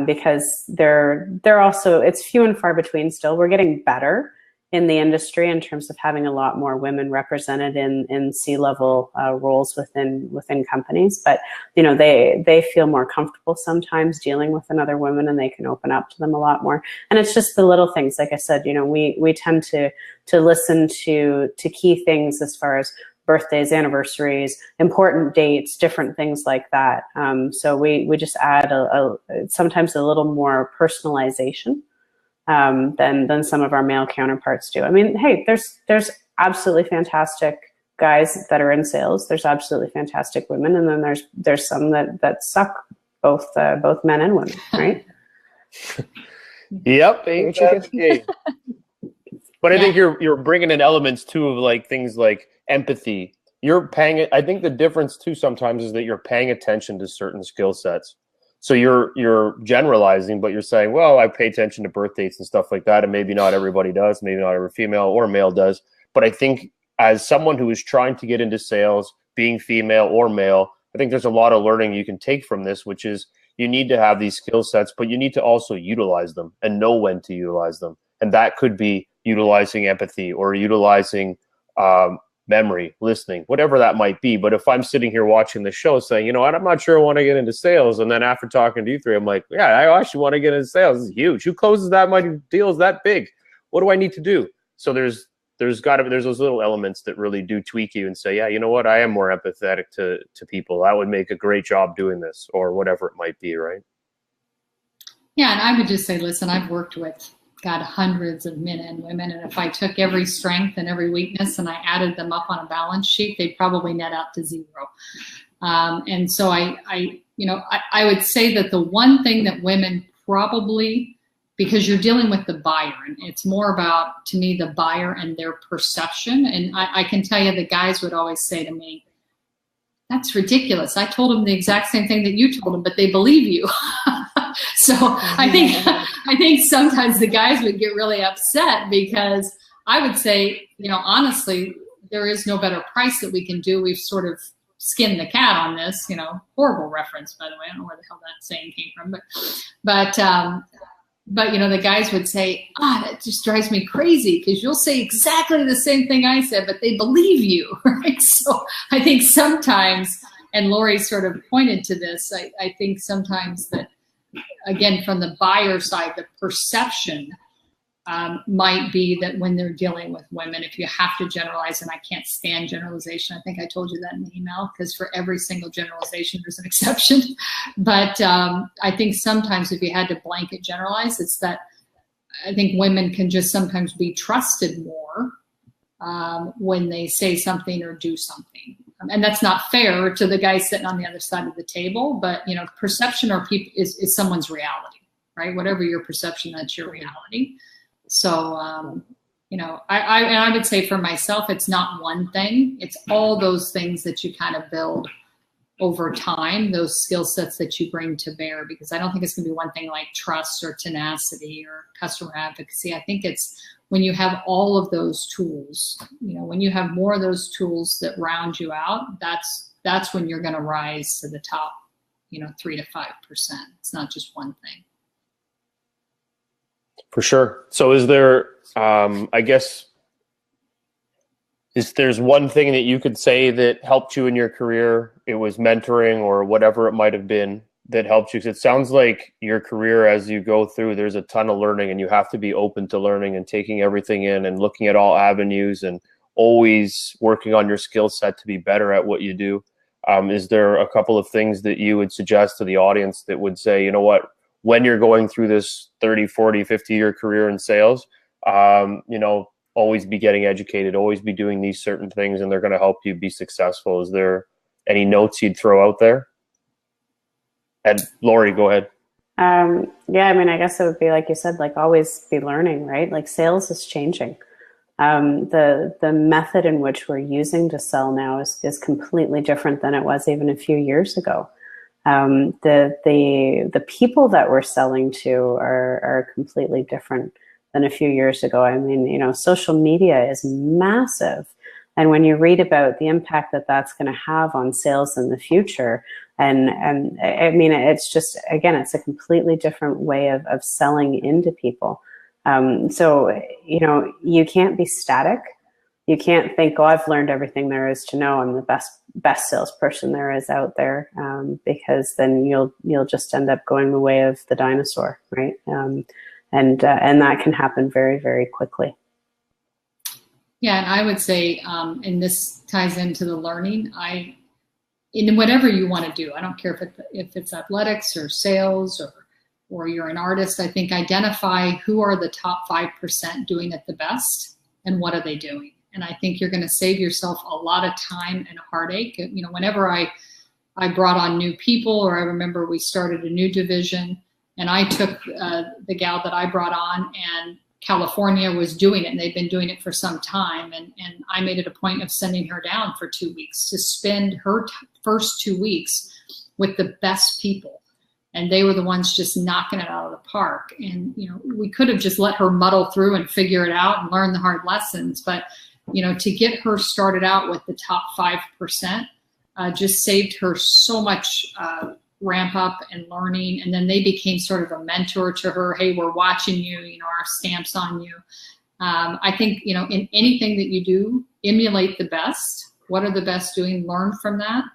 because they're also, it's few and far between still. We're getting better in the industry in terms of having a lot more women represented in C-level roles within companies. But, they feel more comfortable sometimes dealing with another woman, and they can open up to them a lot more. And it's just the little things. Like I said, we tend to listen to key things as far as birthdays, anniversaries, important dates, different things like that. So we just add sometimes a little more personalization than some of our male counterparts do. I mean, hey, there's absolutely fantastic guys that are in sales. There's absolutely fantastic women, and then there's some that suck, both men and women, right? Yep. But I think you're bringing in elements too of like things like empathy. I think the difference too sometimes is that you're paying attention to certain skill sets. So you're generalizing, but you're saying, well, I pay attention to birth dates and stuff like that, and maybe not everybody does, maybe not every female or male does. But I think as someone who is trying to get into sales, being female or male, I think there's a lot of learning you can take from this, which is you need to have these skill sets, but you need to also utilize them and know when to utilize them. And that could be utilizing empathy or utilizing memory, listening, whatever that might be. But if I'm sitting here watching the show saying, I'm not sure I want to get into sales, and then after talking to you three, I'm like, yeah, I actually want to get into sales. This is huge. Who closes that many deals that big? What do I need to do? So there's those little elements that really do tweak you and say, yeah, you know what? I am more empathetic to people. I would make a great job doing this, or whatever it might be, right? Yeah, and I would just say, listen, I've worked with hundreds of men and women, and if I took every strength and every weakness and I added them up on a balance sheet, they'd probably net out to zero. And so I would say that the one thing that women probably, because you're dealing with the buyer, and it's more about, to me, the buyer and their perception. And I can tell you, the guys would always say to me, that's ridiculous. I told them the exact same thing that you told them, but they believe you. So I think sometimes the guys would get really upset, because I would say, honestly, there is no better price that we can do. We've sort of skinned the cat on this, horrible reference, by the way. I don't know where the hell that saying came from, but the guys would say, that just drives me crazy, because you'll say exactly the same thing I said, but they believe you, right? So I think sometimes, and Lori sort of pointed to this, I think sometimes that, again, from the buyer side, the perception might be that when they're dealing with women, if you have to generalize, and I can't stand generalization. I think I told you that in the email, because for every single generalization, there's an exception. But I think sometimes if you had to blanket generalize, it's that I think women can just sometimes be trusted more when they say something or do something. And that's not fair to the guy sitting on the other side of the table, but perception or people is someone's reality, right? Whatever your perception, that's your reality. So, I would say for myself, it's not one thing. It's all those things that you kind of build over time, those skill sets that you bring to bear, because I don't think it's going to be one thing like trust or tenacity or customer advocacy. I think it's when you have all of those tools, when you have more of those tools that round you out, that's when you're going to rise to the top, 3 to 5%. It's not just one thing. For sure. So is there, I guess, there's one thing that you could say that helped you in your career it was mentoring or whatever it might have been that helped you? 'Cause it sounds like your career, as you go through, there's a ton of learning, and you have to be open to learning and taking everything in and looking at all avenues and always working on your skill set to be better at what you do. Is there a couple of things that you would suggest to the audience that would say, you know what, when you're going through this 30, 40, 50-year career in sales, you know, always be getting educated, always be doing these certain things, and they're going to help you be successful? Is there any notes you'd throw out there? And Lori, go ahead. Yeah, I mean, I guess it would be like you said, like always be learning, right? Like sales is changing. The method in which we're using to sell now is completely different than it was even a few years ago. The people that we're selling to are completely different than a few years ago. I mean, you know, social media is massive. And when you read about the impact that that's going to have on sales in the future, and I mean, it's just, again, it's a completely different way of selling into people. So, you know, you can't be static. You can't think, oh, I've learned everything there is to know. I'm the best salesperson there is out there, because then you'll just end up going the way of the dinosaur, right? And that can happen very, very quickly. Yeah, and I would say, and this ties into the learning, in whatever you want to do, I don't care if it's athletics or sales or you're an artist, I think identify who are the top 5% doing it the best and what are they doing. And I think you're going to save yourself a lot of time and heartache. You know, whenever I brought on new people, or I remember we started a new division and I took the gal that I brought on, and California was doing it, and they've been doing it for some time. And I made it a point of sending her down for 2 weeks to spend her first 2 weeks with the best people. And they were the ones just knocking it out of the park. And, you know, we could have just let her muddle through and figure it out and learn the hard lessons. But, you know, to get her started out with the top 5% just saved her so much ramp up and learning. And then they became sort of a mentor to her. Hey, we're watching you, you know, our stamp's on you. I think, you know, in anything that you do, emulate the best. What are the best doing? Learn from that.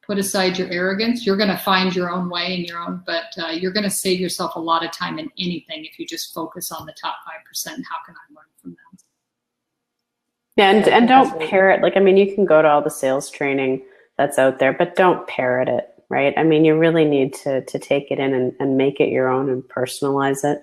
Put aside your arrogance. You're going to find your own way and your own, but you're going to save yourself a lot of time in anything if you just focus on the top 5%. How can I learn from them? Yeah, and don't parrot. Like, I mean, you can go to all the sales training that's out there, but don't parrot it, right? I mean, you really need to take it in and make it your own and personalize it.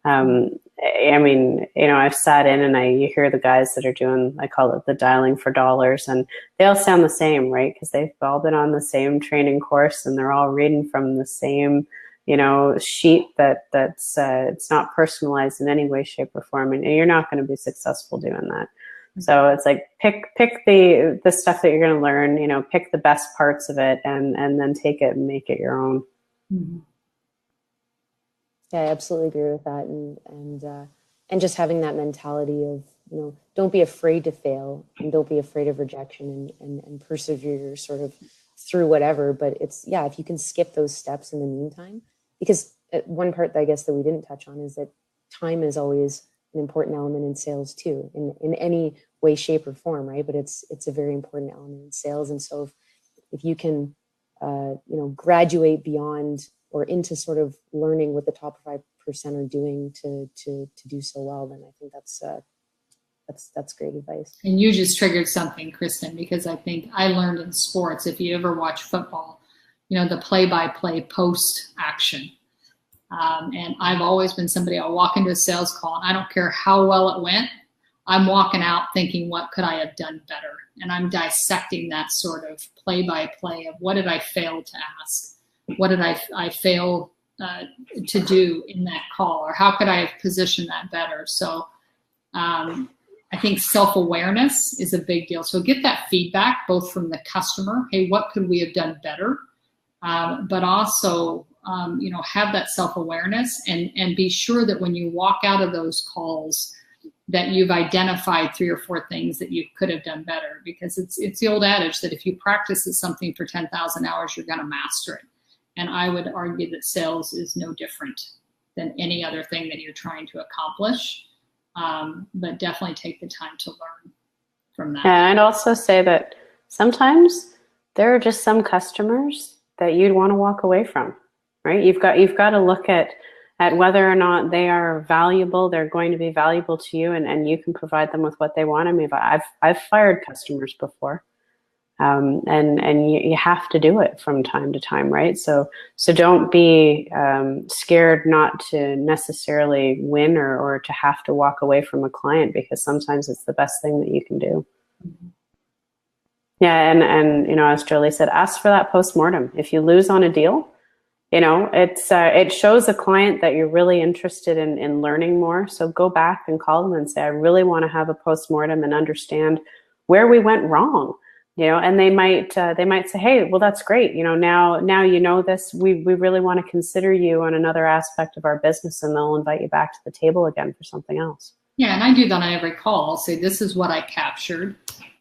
I mean, you know, I've sat in and you hear the guys that are doing, I call it the dialing for dollars, and they all sound the same, right? Because they've all been on the same training course and they're all reading from the same, you know, sheet that's it's not personalized in any way, shape, or form, and you're not going to be successful doing that. So it's like pick the stuff that you're going to learn, you know, pick the best parts of it and then take it and make it your own. Mm-hmm. Yeah, I absolutely agree with that. And just having that mentality of, you know, don't be afraid to fail and don't be afraid of rejection and persevere sort of through whatever. But it's, yeah, if you can skip those steps in the meantime, because one part that I guess that we didn't touch on is that time is always an important element in sales too, in any way, shape, or form, right? But it's a very important element in sales. And so if you can, you know, graduate beyond or into sort of learning what the top 5% are doing to do so well, then I think that's great advice. And you just triggered something, Krysten, because I think I learned in sports, if you ever watch football, you know, the play-by-play post action. And I've always been somebody, I'll walk into a sales call and I don't care how well it went, I'm walking out thinking, what could I have done better? And I'm dissecting that sort of play-by-play of what did I fail to ask? What did I fail to do in that call? Or how could I have positioned that better? So I think self-awareness is a big deal. So get that feedback both from the customer, hey, what could we have done better? But also, you know, have that self-awareness and be sure that when you walk out of those calls that you've identified 3 or 4 things that you could have done better, because it's the old adage that if you practice at something for 10,000 hours, you're going to master it. And I would argue that sales is no different than any other thing that you're trying to accomplish. But definitely take the time to learn from that. And I'd also say that sometimes there are just some customers that you'd want to walk away from, right? You've got to look at whether or not they are valuable, they're going to be valuable to you, and you can provide them with what they want. I mean, I've fired customers before. And you have to do it from time to time, right? So don't be scared not to necessarily win or to have to walk away from a client, because sometimes it's the best thing that you can do. Yeah, and as Jolie said, ask for that postmortem. If you lose on a deal, it shows a client that you're really interested in learning more. So go back and call them and say, I really want to have a postmortem and understand where we went wrong. And they might say, hey, well, that's great. Now you know this. We really want to consider you on another aspect of our business, and they'll invite you back to the table again for something else. Yeah, and I do that on every call. I'll say, this is what I captured.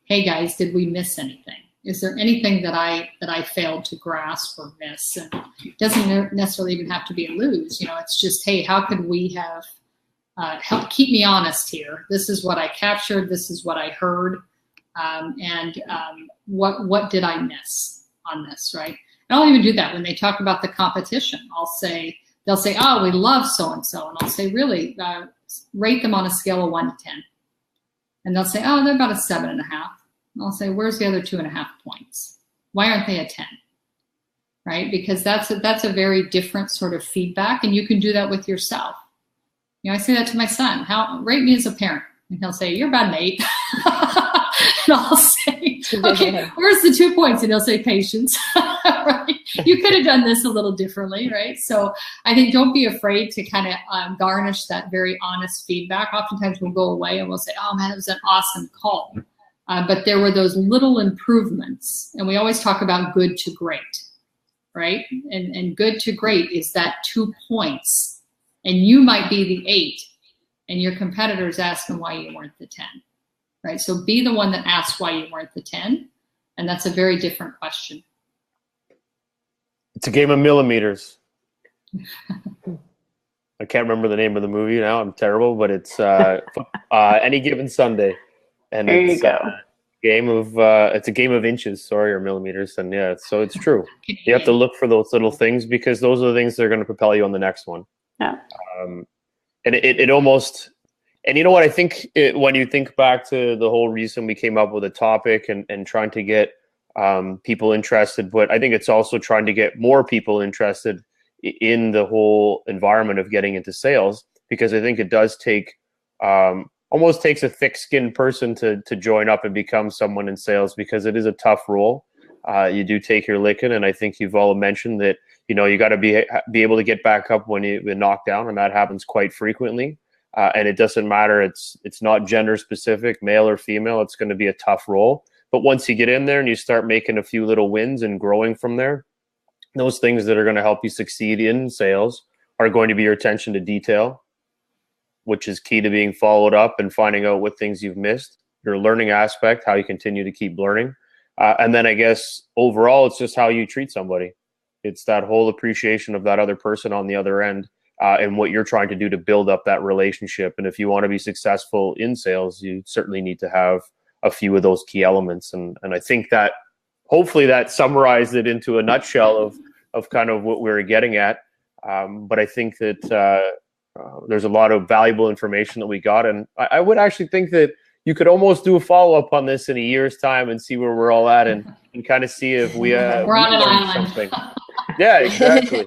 Hey guys, did we miss anything? Is there anything that I failed to grasp or miss? And it doesn't necessarily even have to be a lose. It's just, hey, how could we have helped keep me honest here? This is what I captured. This is what I heard. What did I miss on this, right? And I'll even do that when they talk about the competition. They'll say, oh, we love so-and-so. And I'll say, really, rate them on a scale of 1 to 10. And they'll say, oh, they're about a 7.5. And I'll say, where's the other 2.5 points? Why aren't they a 10? Right? Because that's a very different sort of feedback. And you can do that with yourself. I say that to my son, rate me as a parent. And he'll say, you're about an 8. And I'll say, okay, where's the 2 points? And he'll say, patience. Right? You could have done this a little differently, right? So I think don't be afraid to kind of garnish that very honest feedback. Oftentimes we'll go away and we'll say, oh man, it was an awesome call. But there were those little improvements. And we always talk about good to great, right? And good to great is that 2 points. And you might be the 8. And your competitors ask them why you weren't the 10, right? So be the one that asks why you weren't the 10, and that's a very different question. It's a game of millimeters. I can't remember the name of the movie now. I'm terrible, but it's Any Given Sunday, and there it's you go. It's a game of inches, or millimeters, and yeah, so it's true. You have to look for those little things, because those are the things that are going to propel you on the next one. Yeah. And it almost, and you know what, I think when you think back to the whole reason we came up with a topic and trying to get people interested, but I think it's also trying to get more people interested in the whole environment of getting into sales, because I think it does take, almost takes a thick-skinned person to join up and become someone in sales, because it is a tough role. You do take your licking, and I think you've all mentioned that, you got to be able to get back up when you've been knocked down, and that happens quite frequently. And it doesn't matter. It's not gender specific, male or female. It's going to be a tough role. But once you get in there and you start making a few little wins and growing from there, those things that are going to help you succeed in sales are going to be your attention to detail, which is key to being followed up and finding out what things you've missed, your learning aspect, how you continue to keep learning. And then I guess overall, it's just how you treat somebody. It's that whole appreciation of that other person on the other end, and what you're trying to do to build up that relationship. And if you want to be successful in sales, you certainly need to have a few of those key elements. And I think that hopefully that summarized it into a nutshell of kind of what we're getting at. But I think that there's a lot of valuable information that we got. And I would actually think that you could almost do a follow-up on this in a year's time and see where we're all at, and kind of see if we we're on an island. Something. Yeah, exactly.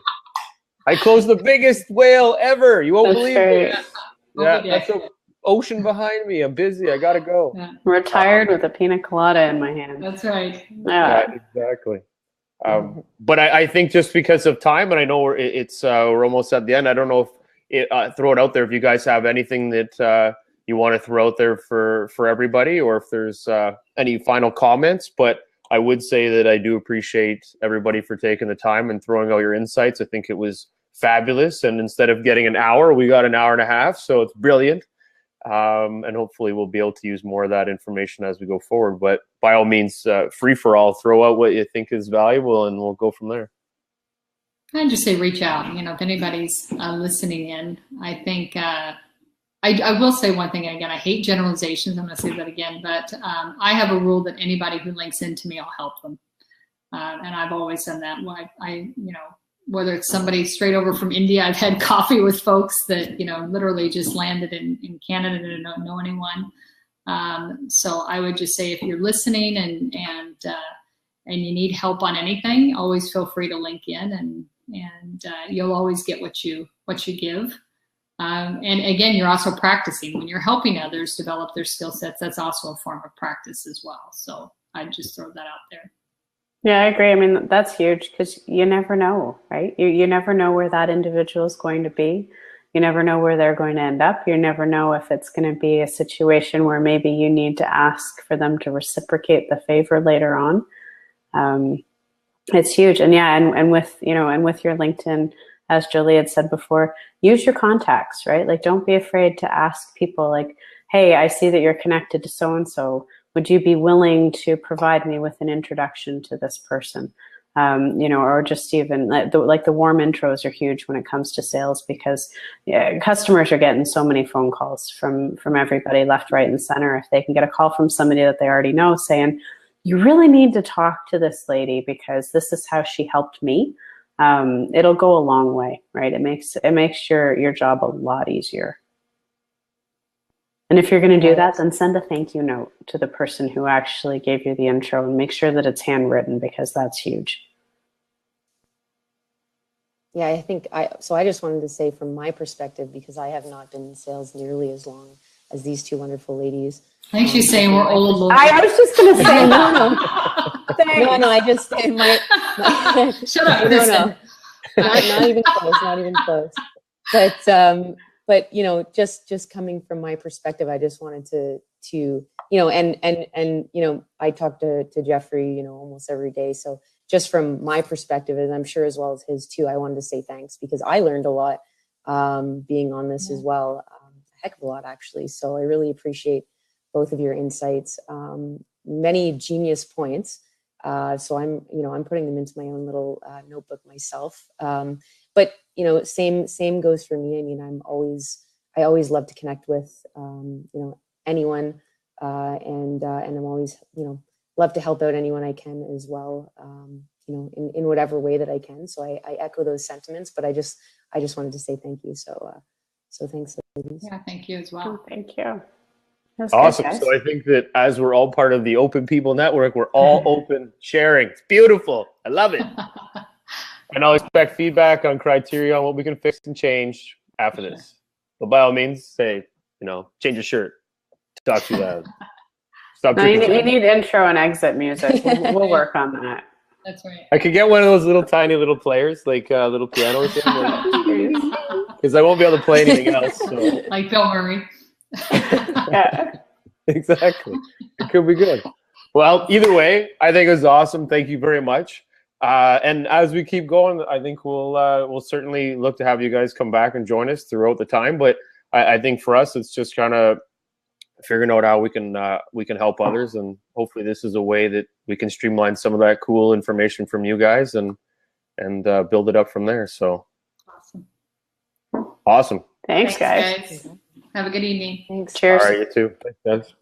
I closed the biggest whale ever. You won't believe it. Yeah, that's an ocean behind me. I'm busy. I got to go. Yeah. Retired with a pina colada in my hand. That's right. Yeah, exactly. But I think just because of time, and I know we're almost at the end, I don't know if throw it out there if you guys have anything that you want to throw out there for everybody, or if there's any final comments. But I would say that I do appreciate everybody for taking the time and throwing out your insights. I think it was fabulous. And instead of getting an hour, we got an hour and a half. So it's brilliant. And hopefully we'll be able to use more of that information as we go forward. But by all means, free for all, throw out what you think is valuable, and we'll go from there. I'd just say reach out. If anybody's listening in, I think I will say one thing, and again, I hate generalizations. I'm going to say that again, but I have a rule that anybody who links into me, I'll help them. And I've always done that. Whether it's somebody straight over from India, I've had coffee with folks that, literally just landed in Canada and don't know anyone. So I would just say, if you're listening and you need help on anything, always feel free to link in, and you'll always get what you give. And again, you're also practicing when you're helping others develop their skill sets. That's also a form of practice as well. So I'd just throw that out there. Yeah, I agree. I mean, that's huge, because you never know, right? You never know where that individual is going to be. You never know where they're going to end up. You never know if it's going to be a situation where maybe you need to ask for them to reciprocate the favor later on. It's huge. And yeah, and with your LinkedIn, as Jolie had said before, use your contacts, right? Like, don't be afraid to ask people, like, hey, I see that you're connected to so-and-so. Would you be willing to provide me with an introduction to this person? Or just even like the warm intros are huge when it comes to sales, because customers are getting so many phone calls from everybody left, right, and center. If they can get a call from somebody that they already know saying, you really need to talk to this lady because this is how she helped me. It'll go a long way, right? It makes your job a lot easier. And if you're going to do that, then send a thank you note to the person who actually gave you the intro, and make sure that it's handwritten, because that's huge. Yeah, I just wanted to say, from my perspective, because I have not been in sales nearly as long as these two wonderful ladies. I think she's saying we're old. I was just going to say, no, I just, shut up. No. Not even close. But just coming from my perspective, I just wanted to and I talk to Jeffrey, almost every day. So just from my perspective, and I'm sure as well as his too, I wanted to say thanks, because I learned a lot being on this as well, a heck of a lot actually. So I really appreciate both of your insights, many genius points. So I'm putting them into my own little notebook myself. But same goes for me. I mean, I always love to connect with anyone, and I'm always love to help out anyone I can as well, in whatever way that I can. So I echo those sentiments, but I just wanted to say thank you. So thanks, ladies. Yeah, thank you as well. Oh, thank you. Awesome. Good, so I think that as we're all part of the Open People Network, we're all open sharing. It's beautiful. I love it. And I'll expect feedback on criteria on what we can fix and change after this. But by all means, say, change your shirt. Talk too loud. Stop. No, you need intro and exit music. We'll work on that. That's right. I could get one of those little tiny little players, like a little piano or something. Because I won't be able to play anything else. So. Like Bill Murray. Yeah. Exactly. It could be good. Well, either way, I think it was awesome. Thank you very much. And as we keep going, I think we'll certainly look to have you guys come back and join us throughout the time. But I think for us, it's just kind of figuring out how we can help others, and hopefully this is a way that we can streamline some of that cool information from you guys and build it up from there. So awesome. Thanks guys. Have a good evening. Thanks. Cheers. All right, you too. Thanks, guys.